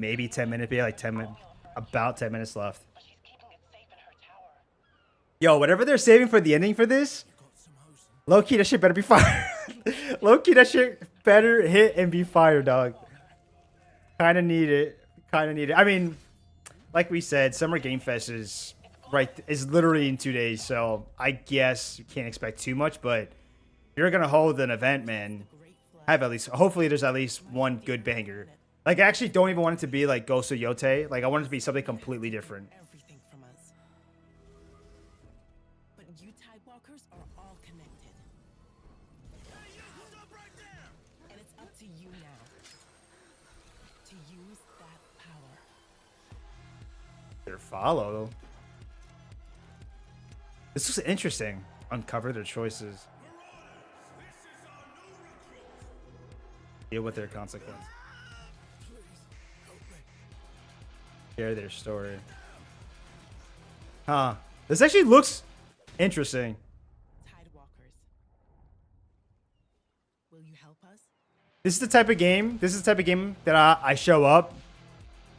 Speaker 1: Maybe 10 minutes, like 10 minutes. About 10 minutes left. Yo, whatever they're saving for the ending for this, low-key, that shit better be fire. Low-key, that shit better hit and be fire, dog. Kinda need it. Kinda need it. I mean, like we said, Summer Game Fest is literally in 2 days, so I guess you can't expect too much, but if you're gonna hold an event, man, hopefully there's at least one good banger. Like, I actually don't even want it to be like Ghost of Yote. Like, I want it to be something completely different.
Speaker 15: But you Tidewalkers are all connected. And it's up to you now to use that power.
Speaker 1: Their follow. This is interesting. Uncover their choices. Deal with their consequences. Share their story. Huh. This actually looks interesting.
Speaker 15: Tidewalkers. Will you help us?
Speaker 1: This is the type of game. This is the type of game that I show up,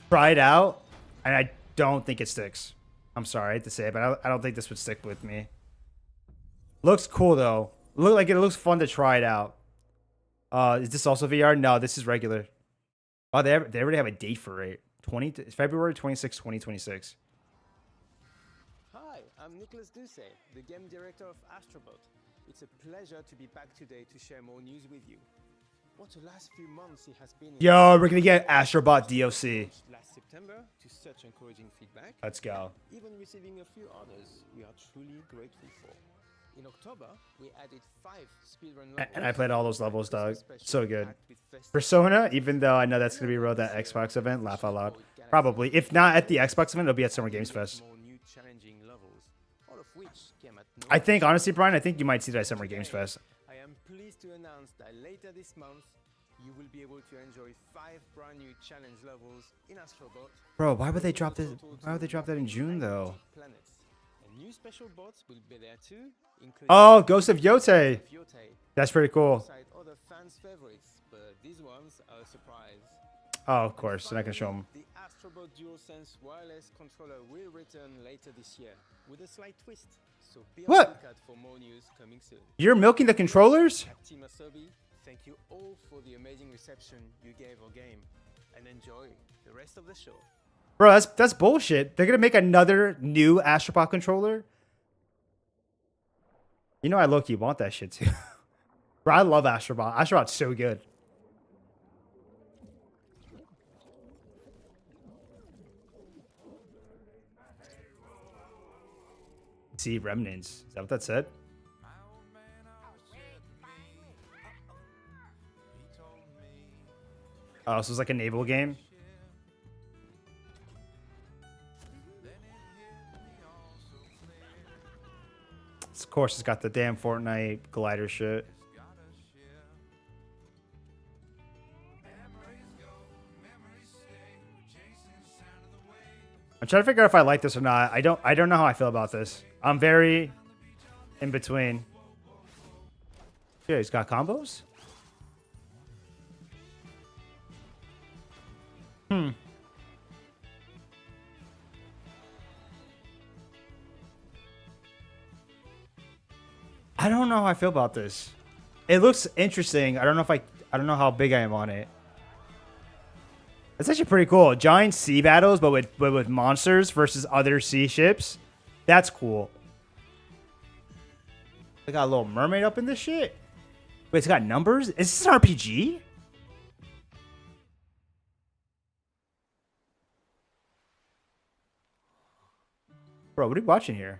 Speaker 1: try it out, and I don't think it sticks. I'm sorry, I hate to say it, but I don't think this would stick with me. Looks cool though. Look like it looks fun to try it out. Is this also VR? No, this is regular. Oh, they already have a date for it. February 26, 2026.
Speaker 16: Hi, I'm Nicholas Duce, the game director of Astrobot. It's a pleasure to be back today to share more news with you. What the last few months it has been.
Speaker 1: Yo, we're gonna get Astrobot DLC.
Speaker 16: Last September to such encouraging feedback.
Speaker 1: Let's go.
Speaker 16: Even receiving a few honors we are truly grateful for. In October, we added 5 speedrun levels.
Speaker 1: And I played all those levels, dog. So good. Persona, even though I know that's gonna be rolled at Xbox event, laugh out loud. Probably. If not at the Xbox event, it'll be at Summer Games Fest.
Speaker 16: More new challenging
Speaker 1: I think, honestly, Brian, I think you might see that at Summer Games Fest.
Speaker 16: I am pleased to announce that later this month, you will be able to enjoy 5 brand new challenge levels in Astrobot.
Speaker 1: Bro, why would they drop this? Why would they drop that in June though?
Speaker 16: Planets. And new special bots will be there too, including
Speaker 1: Oh, Ghost of Yote. That's pretty cool.
Speaker 16: Alongside other fans' favorites, but these ones are a surprise.
Speaker 1: Oh, of course, they're not gonna show them.
Speaker 16: The Astrobot DualSense wireless controller will return later this year with a slight twist. So be on the lookout for more news coming soon.
Speaker 1: You're milking the controllers?
Speaker 16: At Team Asobi, thank you all for the amazing reception you gave our game, and enjoy the rest of the show.
Speaker 1: Bro, that's bullshit. They're gonna make another new Astrobot controller. You know I low-key want that shit too. Bro, I love Astrobot. Astrobot's so good. See remnants. Is that what that said? Oh, so it's like a naval game? Of course, it's got the damn Fortnite glider shit. I'm trying to figure out if I like this or not. I don't know how I feel about this. I'm very in between. Yeah, he's got combos? I don't know how I feel about this. It looks interesting. I don't know how big I am on it. It's actually pretty cool. Giant sea battles, but with monsters versus other sea ships. That's cool. They got a little mermaid up in this shit. Wait, it's got numbers? Is this an RPG? Bro, what are you watching here?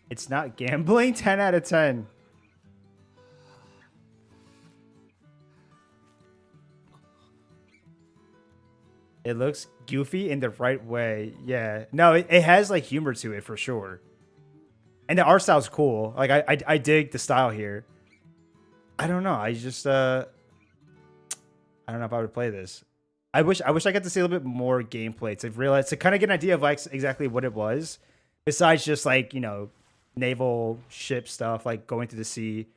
Speaker 1: It's not gambling? 10 out of 10. It looks goofy in the right way. Yeah. No, it has like humor to it for sure. And the art style's cool. Like I dig the style here. I don't know. I just I don't know if I would play this. I wish I got to see a little bit more gameplay to kind of get an idea of like exactly what it was. Besides just like, you know, naval ship stuff, like going through the sea.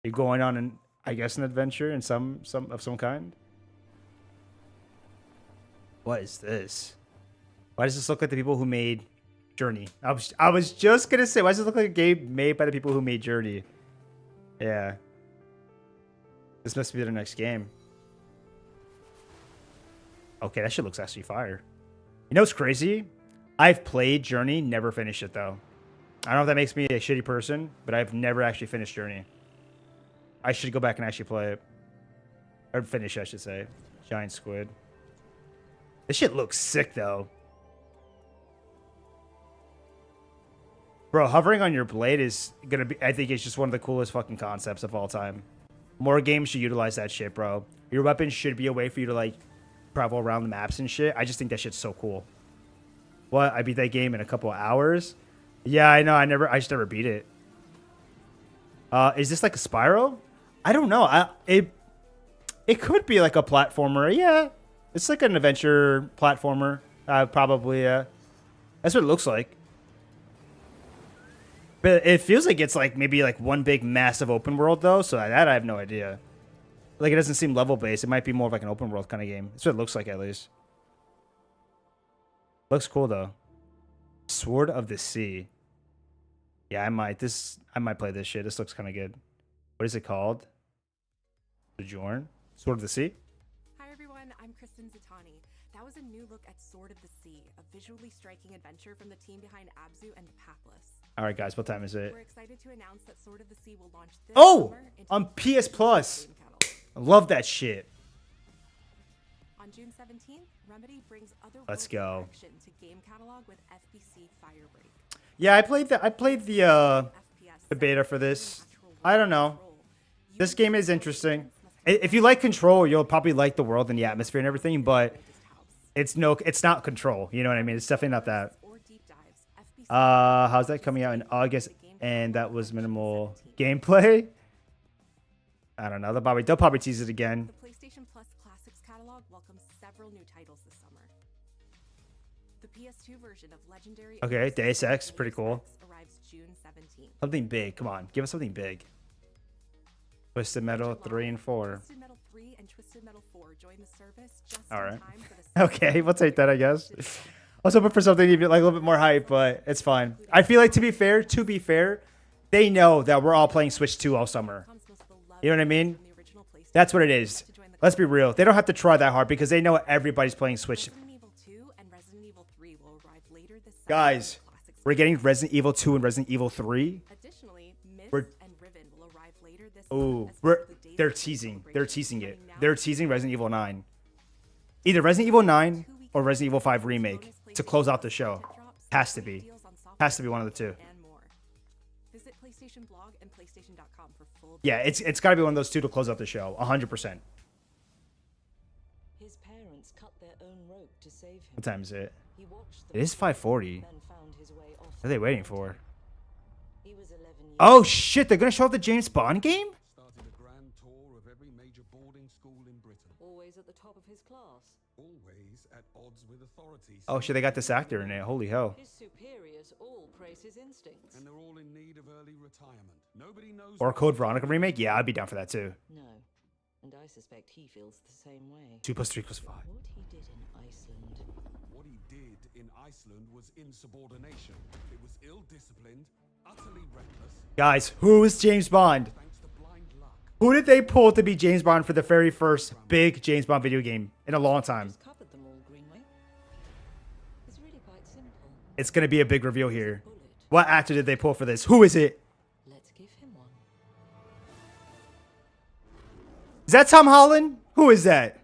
Speaker 1: You're going on an adventure in some kind. What is this? Why does this look like the people who made Journey? I was just gonna say, why does it look like a game made by the people who made Journey? Yeah. This must be their next game. Okay, that shit looks actually fire. You know what's crazy? I've played Journey, never finished it though. I don't know if that makes me a shitty person, but I've never actually finished Journey. I should go back and actually play it. Or finish, I should say. Giant squid. This shit looks sick, though. Bro, hovering on your blade is gonna be... I think it's just one of the coolest fucking concepts of all time. More games should utilize that shit, bro. Your weapon should be a way for you to, like, travel around the maps and shit. I just think that shit's so cool. What? I beat that game in a couple of hours? Yeah, I know. I just never beat it. Is this like a Spyro? I don't know. It could be like a platformer. Yeah. It's like an adventure platformer. Probably, that's what it looks like. But it feels like it's like maybe like one big massive open world though. So that I have no idea. Like it doesn't seem level based. It might be more of like an open world kind of game. That's what it looks like at least. Looks cool though. Sword of the Sea. Yeah, I might play this shit. This looks kind of good. What is it called? Sojourn? Sword of the Sea?
Speaker 17: Hi everyone, I'm Kristen Zatani. That was a new look at Sword of the Sea, a visually striking adventure from the team behind Abzu and Pathless.
Speaker 1: All right, guys, what time is it?
Speaker 17: We're excited to announce that Sword of the Sea will launch this
Speaker 1: summer into
Speaker 17: on
Speaker 1: PS Plus. I love that shit.
Speaker 17: On June 17th, Remedy brings other
Speaker 1: Let's go.
Speaker 17: action to game catalog with FBC Firebreak.
Speaker 1: Yeah, I played the beta for this. I don't know. This game is interesting. If you like Control, you'll probably like the world and the atmosphere and everything, but it's not Control. You know what I mean? It's definitely not that.
Speaker 17: Or deep dives,
Speaker 1: How's that coming out in August? And that was minimal gameplay. I don't know. They'll probably tease it again.
Speaker 17: The PlayStation Plus Classics catalog welcomes several new titles this summer. The PS2 version of Legendary.
Speaker 1: Okay, Deus Ex, pretty cool.
Speaker 17: Arrives June 17th.
Speaker 1: Something big. Come on, give us something big. Twisted Metal 3 and 4.
Speaker 17: Twisted Metal 3 and Twisted Metal 4 join the service just
Speaker 1: All
Speaker 17: in
Speaker 1: right.
Speaker 17: time for the
Speaker 1: Okay, we'll take that, I guess. I was hoping for something even like a little bit more hype, but it's fine. I feel like to be fair, they know that we're all playing Switch 2 all summer. You know what I mean? That's what it is. Let's be real. They don't have to try that hard because they know everybody's playing Switch.
Speaker 17: Resident Evil 2 and Resident Evil 3 will arrive later this summer.
Speaker 1: Guys, we're getting Resident Evil 2 and Resident Evil 3.
Speaker 17: Additionally, Myst
Speaker 1: We're
Speaker 17: and Riven will arrive later this
Speaker 1: Ooh,
Speaker 17: summer.
Speaker 1: they're teasing it. They're teasing Resident Evil 9. Either Resident Evil 9 or Resident Evil 5 remake to close out the show. Has to be. Has to be one of the two.
Speaker 17: And more. Visit PlayStation Blog and PlayStation.com for full.
Speaker 1: Yeah, it's got to be one of those two to close out the show. 100%.
Speaker 15: His parents cut their own rope to save him.
Speaker 1: What time is it?
Speaker 15: He watched
Speaker 1: It is 5:40.
Speaker 15: then found his way off.
Speaker 1: What are they waiting for?
Speaker 15: He was 11 years
Speaker 1: Oh shit, they're gonna show up the James Bond game?
Speaker 6: Started a grand tour of every major boarding school in Britain.
Speaker 15: always at the top of his class.
Speaker 6: Always at odds with authorities.
Speaker 1: Oh shit, they got this actor in it. Holy hell.
Speaker 15: His superiors all praise his instincts.
Speaker 6: And they're all in need of early retirement. Nobody knows.
Speaker 1: Or Code Veronica remake? Yeah, I'd be down for that too.
Speaker 15: No. And I suspect he feels the same way.
Speaker 1: 2 + 3 = 5.
Speaker 15: What he did in Iceland.
Speaker 6: What he did in Iceland was insubordination. It was ill-disciplined, utterly reckless.
Speaker 1: Guys, who is James Bond? Who did they pull to be James Bond for the very first big James Bond video game in a long time?
Speaker 15: Covered them all, Greenway. It's really quite simple.
Speaker 1: It's gonna be a big reveal here. What actor did they pull for this? Who is it?
Speaker 15: Let's give him one.
Speaker 1: Is that Tom Holland? Who is that?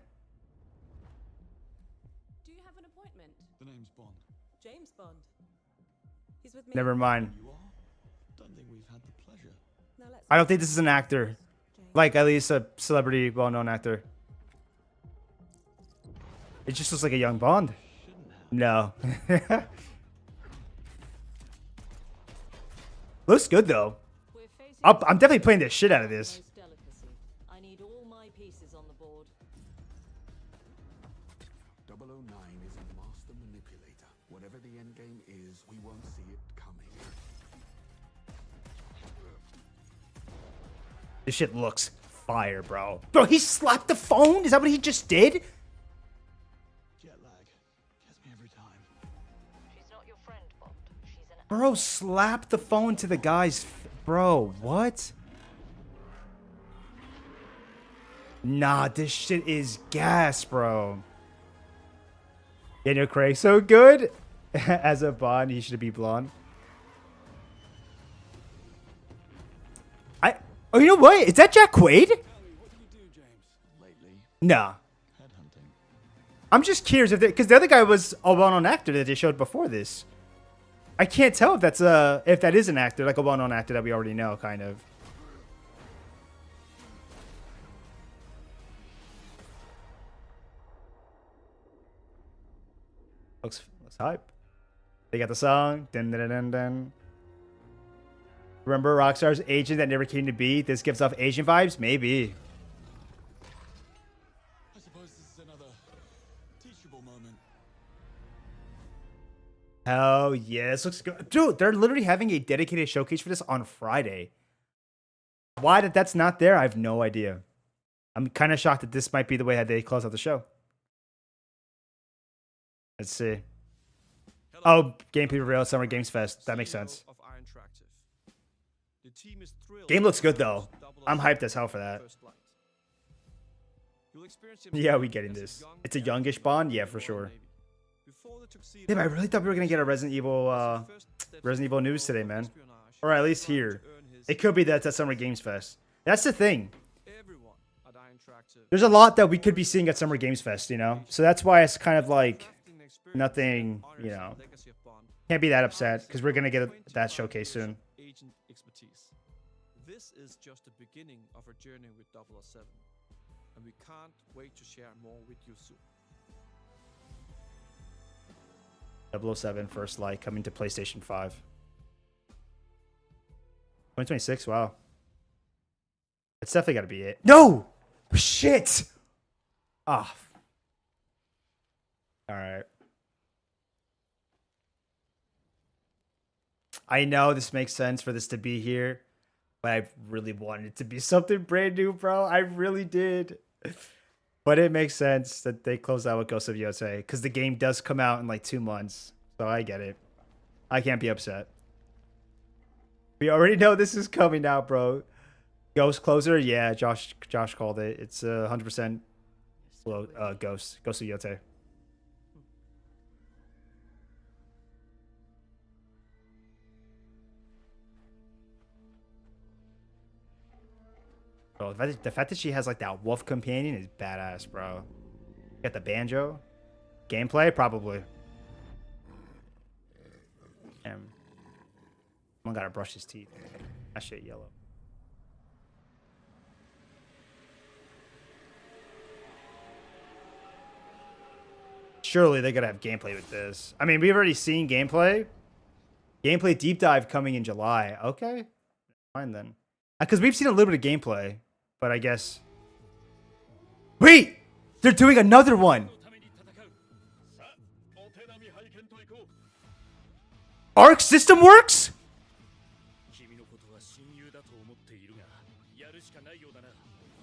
Speaker 17: Do you have an appointment?
Speaker 6: The name's Bond.
Speaker 17: James Bond. He's with me.
Speaker 1: Never mind.
Speaker 6: You are? Don't think we've had the pleasure.
Speaker 17: Now let's
Speaker 1: I don't think this is an actor. Like, at least a celebrity, well-known actor. It just looks like a young Bond. No. Looks good, though. I'm definitely playing the shit out of this.
Speaker 15: Delicacy. I need all my pieces on the board.
Speaker 6: 009 is a master manipulator. Whatever the end game is, we won't see it coming.
Speaker 1: This shit looks fire, bro. Bro, he slapped the phone? Is that what he just did?
Speaker 6: Jet lag. Gets me every time.
Speaker 15: She's not your friend, Bond. She's an
Speaker 1: Bro, slapped the phone to the guy's... Bro, what? Nah, this shit is gas, bro. Daniel Craig, so good. As a Bond, he should be blonde. Oh, you know what? Is that Jack Quaid? Nah. I'm just curious if because the other guy was a well-known actor that they showed before this. I can't tell if that's if that is an actor, like a well-known actor that we already know, kind of. Looks hype. They got the song. Dun, dun, dun, dun. Remember Rockstar's agent that never came to be? This gives off Asian vibes? Maybe.
Speaker 6: I suppose this is another teachable moment.
Speaker 1: Hell yeah, this looks good. Dude, they're literally having a dedicated showcase for this on Friday. Why that's not there, I have no idea. I'm kind of shocked that this might be the way that they close out the show. Let's see. Oh, gameplay reveal Summer Games Fest. That makes sense. Game looks good though. I'm hyped as hell for that. Yeah, we getting this. It's a youngish Bond, yeah, for sure. Damn, I really thought we were gonna get a Resident Evil news today, man. Or at least here. It could be that's at Summer Games Fest. That's the thing. There's a lot that we could be seeing at Summer Games Fest, you know? So that's why it's kind of like nothing, you know. Can't be that upset because we're gonna get that showcase soon.
Speaker 18: This is just the beginning of our journey with 007, and we can't wait to share more with you soon.
Speaker 1: 007 First Light coming to PlayStation 5. 2026. Wow. It's definitely got to be it. No! Shit! Ah. Alright. I know this makes sense for this to be here, but I really wanted it to be something brand new, bro. I really did. But it makes sense that they close out with Ghost of Yotei, because the game does come out in like 2 months. So I get it. I can't be upset. We already know this is coming out, bro. Ghost Closer, yeah, Josh called it. It's 100% Ghost of Yotei. Bro, the fact that she has like that wolf companion is badass, bro. Got the banjo. Gameplay, probably. Damn. Someone gotta brush his teeth. That shit yellow. Surely they gotta have gameplay with this. I mean, we've already seen gameplay. Gameplay deep dive coming in July. Okay. Fine then. Because we've seen a little bit of gameplay. But I guess... Wait! They're doing another one! Arc System Works?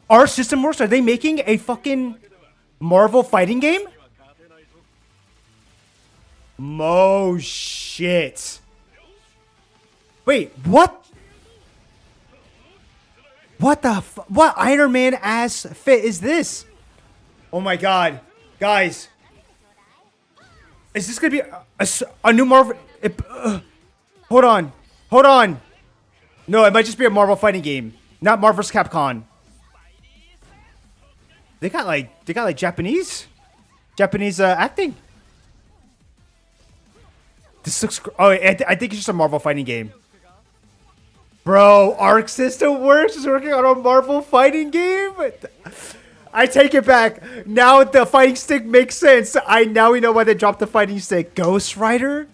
Speaker 1: Arc System Works? Are they making a fucking Marvel fighting game? Mo shit. Wait, what? What the what Iron Man ass fit is this? Oh my god. Guys. Is this gonna be a new Marvel? Hold on. Hold on. No, it might just be a Marvel fighting game. Not Marvel's Capcom. They got like Japanese acting. This looks I think it's just a Marvel fighting game. Bro, Arc System Works is working on a Marvel fighting game? I take it back. Now the fighting stick makes sense. Now we know why they dropped the fighting stick. Ghost Rider?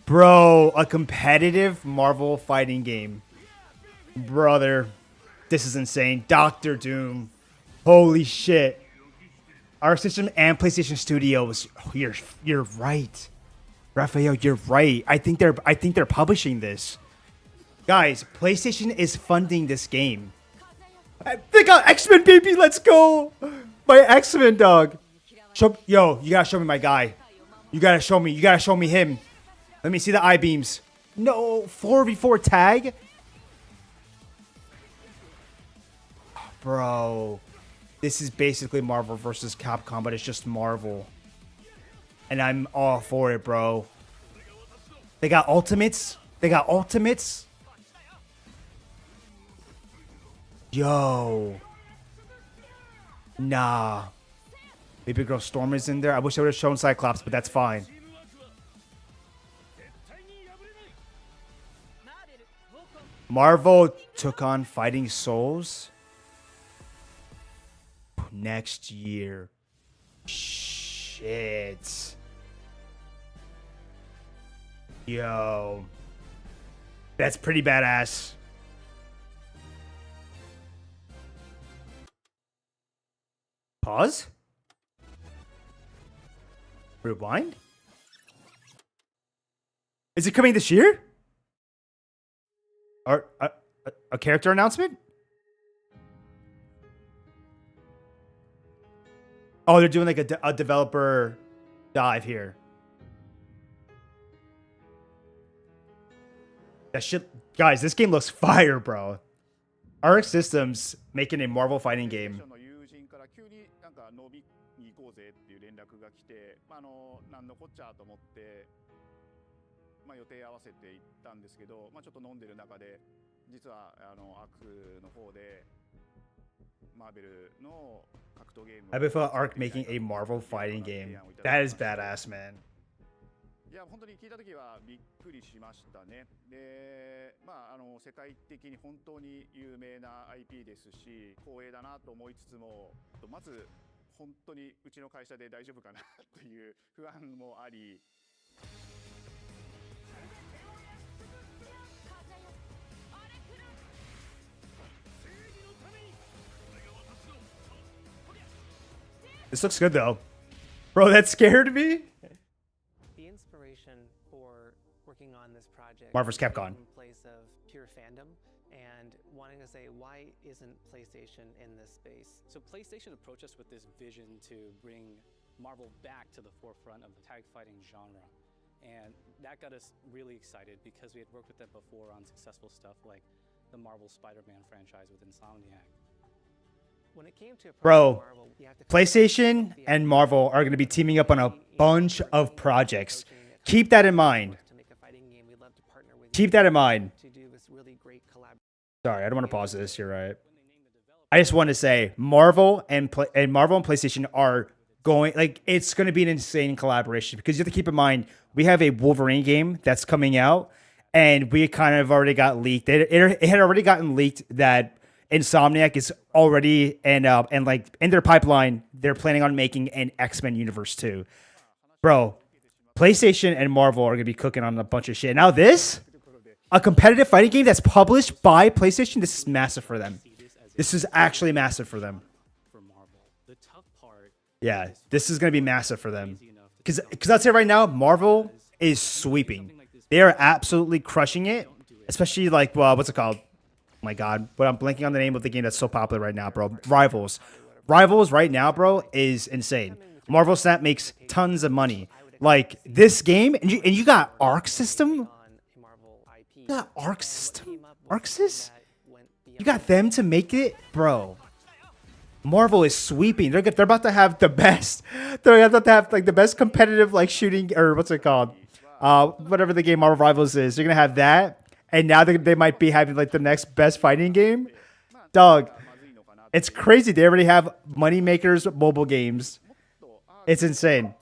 Speaker 1: Bro, a competitive Marvel fighting game. Brother, this is insane. Doctor Doom. Holy shit. Arc System and PlayStation Studios. Oh, you're right. Raphael, you're right. I think they're publishing this. Guys, PlayStation is funding this game. They got X-Men, baby. Let's go. My X-Men, dog. Yo, you gotta show me my guy. You gotta show me him. Let me see the I-beams. No, 4v4 tag? Bro. This is basically Marvel versus Capcom, but it's just Marvel. And I'm all for it, bro. They got ultimates. Yo. Nah. Baby Girl Storm is in there. I wish I would have shown Cyclops, but that's fine. Marvel took on Fighting Souls next year. Shit. Yo. That's pretty badass. Pause? Rewind? Is it coming this year? Or a character announcement? Oh, they're doing like a developer dive here. That shit, guys, this game looks fire, bro. Arc Systems making a Marvel fighting game.
Speaker 2: まあ予定合わせて行ったんですけど、まあちょっと飲んでる中で実はアークの方でマーベルの格闘ゲーム。
Speaker 1: I prefer Arc making a Marvel fighting game. That is badass, man.
Speaker 2: いや本当に聞いた時はびっくりしましたね。で、まあ世界的に本当に有名な IP ですし、光栄だなと思いつつも、まず本当にうちの会社で大丈夫かなという不安もあり。
Speaker 1: This looks good though. Bro, that scared me.
Speaker 16: The inspiration for working on this project
Speaker 1: Marvel's Capcom.
Speaker 16: came from a place of pure fandom and wanting to say, why isn't PlayStation in this space?
Speaker 19: So PlayStation approached us with this vision to bring Marvel back to the forefront of the tag fighting genre. And that got us really excited because we had worked with them before on successful stuff like the Marvel Spider-Man franchise with Insomniac.
Speaker 16: When it came to
Speaker 1: Bro, PlayStation and Marvel are going to be teaming up on a bunch of projects. Keep that in mind. Keep that in mind. Sorry, I don't want to pause this. You're right. I just want to say Marvel and PlayStation are going, like, it's going to be an insane collaboration because you have to keep in mind we have a Wolverine game that's coming out, and we kind of already got leaked. It had already gotten leaked that Insomniac is already and like in their pipeline, they're planning on making an X-Men universe too. Bro, PlayStation and Marvel are gonna be cooking on a bunch of shit. Now this, a competitive fighting game that's published by PlayStation, this is massive for them. This is actually massive for them. Yeah, this is gonna be massive for them. Because I'll say right now, Marvel is sweeping. They are absolutely crushing it. Especially like, well, what's it called? Oh my God, but I'm blanking on the name of the game that's so popular right now, bro. Rivals. Rivals right now, bro, is insane. Marvel Snap makes tons of money. Like this game, and you got Arc System. You got Arc System, Arcsys. You got them to make it, bro. Marvel is sweeping. They're about to have the best. They're about to have like the best competitive like shooting or what's it called? Whatever the game Marvel Rivals is. They're gonna have that. And now they might be having like the next best fighting game. Dog, it's crazy. They already have money makers mobile games. It's insane.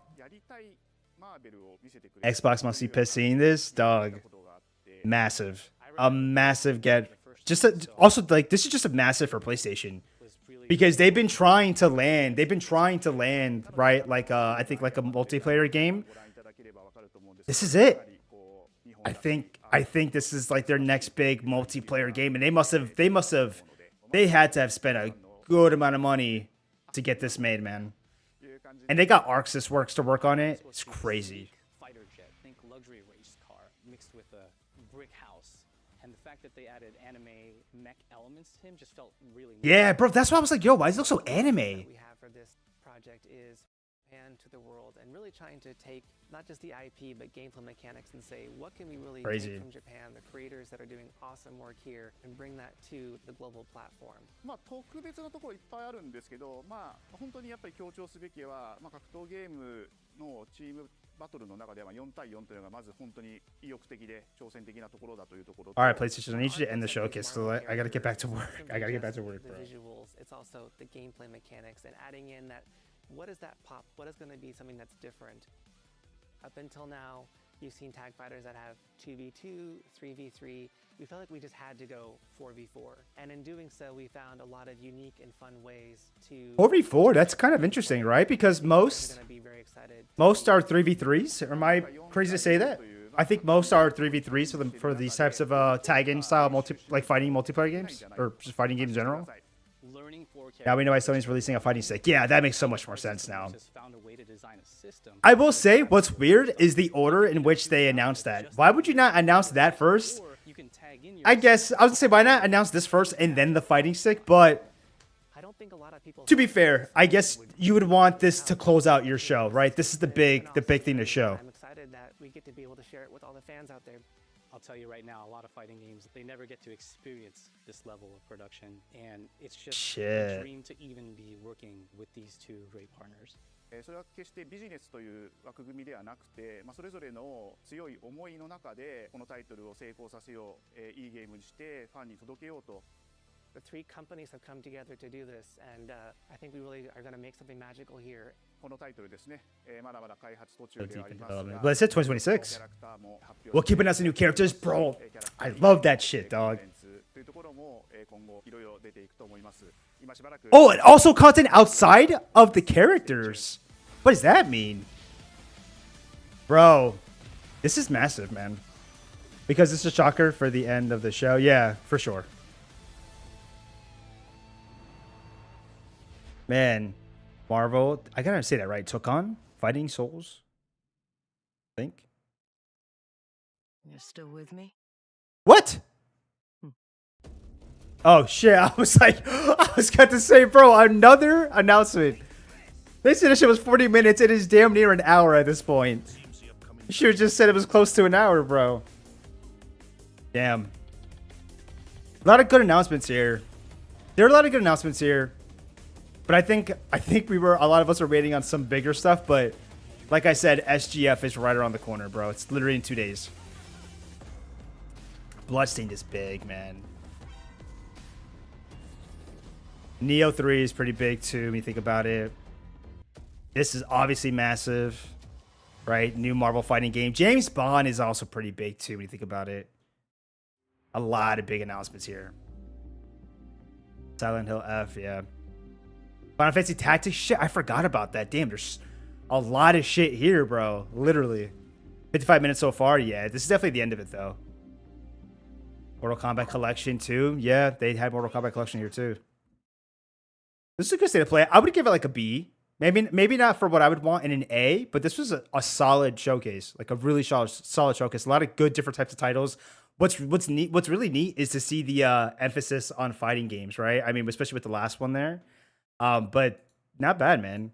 Speaker 1: Xbox must be pissed seeing this. Dog, massive. A massive get. Also, like, this is just a massive for PlayStation. Because they've been trying to land. Right? Like, I think like a multiplayer game. This is it. I think this is like their next big multiplayer game, and they had to have spent a good amount of money to get this made, man. And they got Arxis Works to work on it. It's crazy.
Speaker 19: Fighter jet, think luxury race car mixed with a brick house, and the fact that they added anime mech elements to him just felt really.
Speaker 1: Yeah, bro, that's why I was like, yo, why does it look so anime?
Speaker 16: We have for this project is Japan to the world, and really trying to take not just the IP but gameplay mechanics and say, what can we really take from Japan, the creators that are doing awesome work here, and bring that to the global platform.
Speaker 2: まあ特別なところいっぱいあるんですけど、まあ本当にやっぱり強調すべきは、まあ格闘ゲームのチームバトルの中では4対4というのがまず本当に意欲的で挑戦的なところだというところ。
Speaker 1: All right, PlayStation, I need you to end the showcase. So I gotta get back to work. I gotta get back to work, bro.
Speaker 16: The visuals, it's also the gameplay mechanics and adding in that. What is that pop? What is going to be something that's different? Up until now, you've seen tag fighters that have 2v2, 3v3. We felt like we just had to go 4v4. And in doing so, we found a lot of unique and fun ways to...
Speaker 1: 4v4? That's kind of interesting, right? Because most are 3v3s. Am I crazy to say that? I think most are 3v3s for these types of tag-in style fighting multiplayer games. Or just fighting games in general. Now we know why Sony's releasing a fighting stick. Yeah, that makes so much more sense now. I will say, what's weird is the order in which they announced that. Why would you not announce that first? I guess, I was gonna say, why not announce this first and then the fighting stick? But, to be fair, I guess you would want this to close out your show, right? This is the big thing to show.
Speaker 16: I'm excited that we get to be able to share it with all the fans out there.
Speaker 19: I'll tell you right now, a lot of fighting games, they never get to experience this level of production, and it's just a dream to even be working with these two great partners.
Speaker 2: それは決してビジネスという枠組みではなくて、それぞれの強い思いの中でこのタイトルを成功させよう、いいゲームにしてファンに届けようと。
Speaker 16: The three companies have come together to do this, and I think we really are going to make something magical here.
Speaker 2: このタイトルですね、まだまだ開発途中でありますが、
Speaker 1: But it said 2026. We'll keep announcing new characters, bro. I love that shit, dog.
Speaker 2: も、今後いろいろ出ていくと思います。今しばらく
Speaker 1: Oh, and also content outside of the characters. What does that mean? Bro, this is massive, man. Because it's a shocker for the end of the show. Yeah, for sure. Man, Marvel, I gotta say that right. Tokon? Fighting Souls? I think.
Speaker 15: You're still with me?
Speaker 1: What? Oh shit, I was got to say, bro, another announcement. They said this shit was 40 minutes. It is damn near an hour at this point. You should have just said it was close to an hour, bro. Damn. A lot of good announcements here. There are a lot of good announcements here. But I think a lot of us are waiting on some bigger stuff, but like I said, SGF is right around the corner, bro. It's literally in 2 days. Bloodstained is big, man. Neo 3 is pretty big too when you think about it. This is obviously massive, right? New Marvel fighting game. James Bond is also pretty big too when you think about it. A lot of big announcements here. Silent Hill F, yeah. Final Fantasy Tactics, shit, I forgot about that. Damn, there's a lot of shit here, bro. Literally. 55 minutes so far, yeah. This is definitely the end of it, though. Mortal Kombat Collection, too. Yeah, they had Mortal Kombat Collection here, too. This is a good state of play. I would give it like a B. Maybe not for what I would want in an A, but this was a solid showcase. Like a really solid showcase. A lot of good different types of titles. What's really neat is to see the emphasis on fighting games, right? I mean, especially with the last one there. But not bad, man.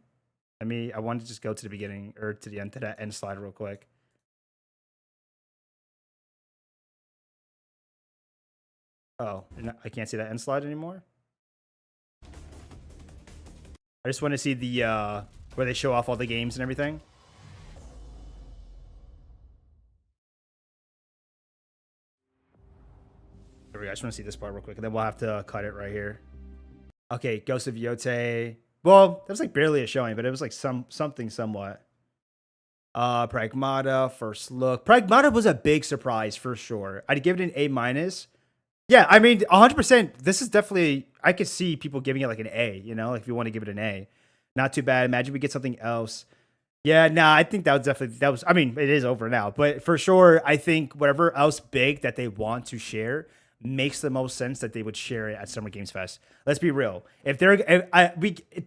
Speaker 1: I wanted to just go to the beginning or to the end, to that end slide real quick. Oh, I can't see that end slide anymore. I just want to see the where they show off all the games and everything. There we go. I just want to see this part real quick, and then we'll have to cut it right here. Okay, Ghost of Yote. Well, that was like barely a showing, but it was like something somewhat. Pragmata, first look. Pragmata was a big surprise for sure. I'd give it an A-. Yeah, I mean, 100%. This is definitely, I could see people giving it like an A, you know, like if you want to give it an A. Not too bad. Imagine we get something else. Yeah, nah, I think that was definitely, I mean, it is over now, but for sure, I think whatever else big that they want to share makes the most sense that they would share it at Summer Games Fest. Let's be real.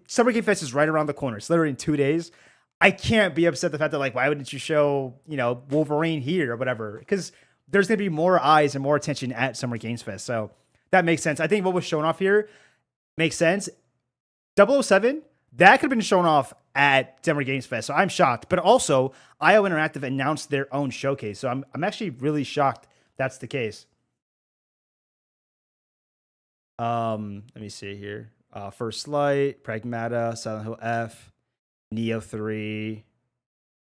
Speaker 1: Summer Game Fest is right around the corner. It's literally in 2 days. I can't be upset the fact that, like, why wouldn't you show, you know, Wolverine here or whatever? Because there's going to be more eyes and more attention at Summer Games Fest. So that makes sense. I think what was shown off here makes sense. 007, that could have been shown off at Summer Games Fest. So I'm shocked. But also, IO Interactive announced their own showcase. So I'm actually really shocked that's the case. Let me see here. First Light, Pragmata, Silent Hill F, Neo 3.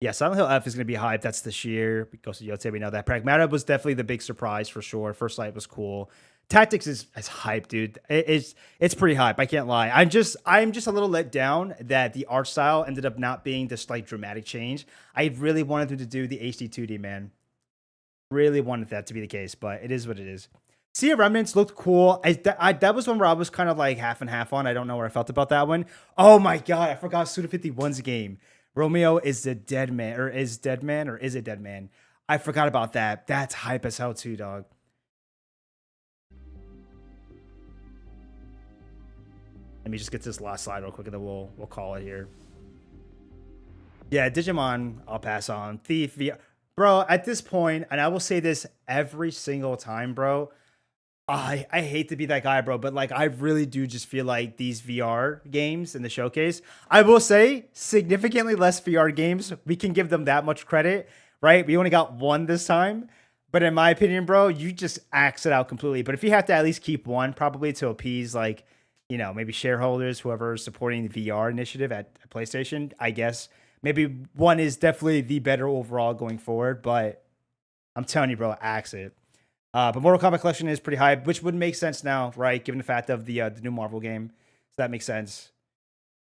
Speaker 1: Yeah, Silent Hill F is going to be hyped. That's this year. Ghost of Yote, we know that. Pragmata was definitely the big surprise for sure. First Light was cool. Tactics is hype, dude. It's pretty hype. I can't lie. I'm just a little let down that the art style ended up not being this like dramatic change. I really wanted them to do the HD 2D, man. Really wanted that to be the case, but it is what it is. Sea of Remnants looked cool. That was one where I was kind of like half and half on. I don't know where I felt about that one. Oh my god, I forgot Suda51's game. Romeo is a dead man, or is dead man, or is a dead man. I forgot about that. That's hype as hell too, dog. Let me just get to this last slide real quick, and then we'll call it here. Yeah, Digimon, I'll pass on. Thief, bro. At this point, and I will say this every single time, bro. I hate to be that guy, bro, but like I really do just feel like these VR games in the showcase, I will say significantly less VR games. We can give them that much credit, right? We only got one this time, but in my opinion, bro, you just axe it out completely. But if you have to at least keep one, probably to appease like, you know, maybe shareholders, whoever is supporting the VR initiative at PlayStation, I guess maybe one is definitely the better overall going forward. But I'm telling you, bro, axe it. But Mortal Kombat Collection is pretty hype, which would make sense now, right? Given the fact of the new Marvel game. So that makes sense.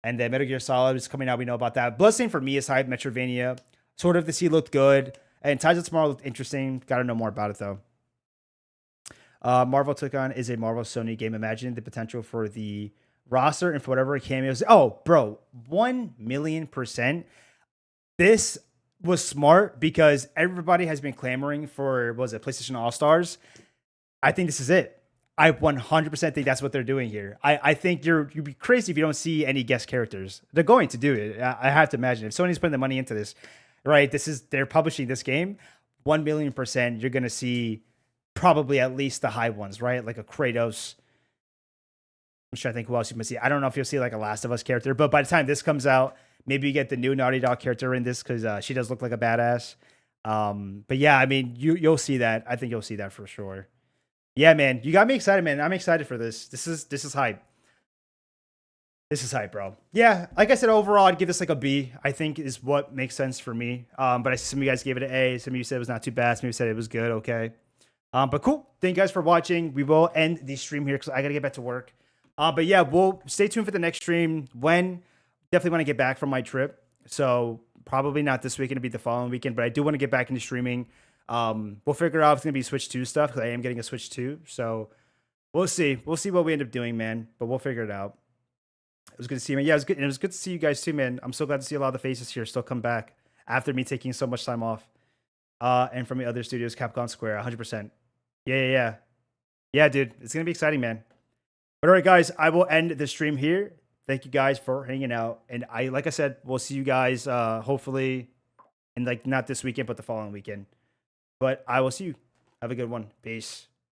Speaker 1: And then Metal Gear Solid is coming out. We know about that. Bloodstained for me is hype. Metroidvania. Sword of the Sea looked good. And Ties of Tomorrow looked interesting. Got to know more about it, though. Marvel took on is a Marvel Sony game. Imagine the potential for the roster and for whatever cameos. Oh, bro, 1,000,000%. This was smart because everybody has been clamoring for, what was it, PlayStation All-Stars. I think this is it. I 100% think that's what they're doing here. I think you'd be crazy if you don't see any guest characters. They're going to do it. I have to imagine. If Sony's putting the money into this, right, they're publishing this game, 1,000,000% you're going to see probably at least the high ones, right? Like a Kratos. I'm trying to think who else you might see. I don't know if you'll see like a Last of Us character, but by the time this comes out, maybe you get the new Naughty Dog character in this because she does look like a badass. But yeah, I mean, you'll see that. I think you'll see that for sure. Yeah, man, you got me excited, man. I'm excited for this. This is hype. This is hype, bro. Yeah, like I said, overall, I'd give this like a B. I think is what makes sense for me. But I see some of you guys gave it an A. Some of you said it was not too bad. Some of you said it was good. Okay. But cool. Thank you guys for watching. We will end the stream here because I gotta get back to work. But yeah, we'll stay tuned for the next stream. Definitely want to get back from my trip. So probably not this weekend, it'll be the following weekend, but I do want to get back into streaming. We'll figure out if it's going to be Switch 2 stuff because I am getting a Switch 2. So we'll see. We'll see what we end up doing, man. But we'll figure it out. It was good to see you, man. Yeah, it was good. And it was good to see you guys too, man. I'm so glad to see a lot of the faces here still come back after me taking so much time off. And from the other studios, Capcom Square, 100%. Yeah. Yeah, dude. It's going to be exciting, man. But all right, guys, I will end the stream here. Thank you guys for hanging out. And like I said, we'll see you guys hopefully in like not this weekend, but the following weekend. But I will see you. Have a good one. Peace.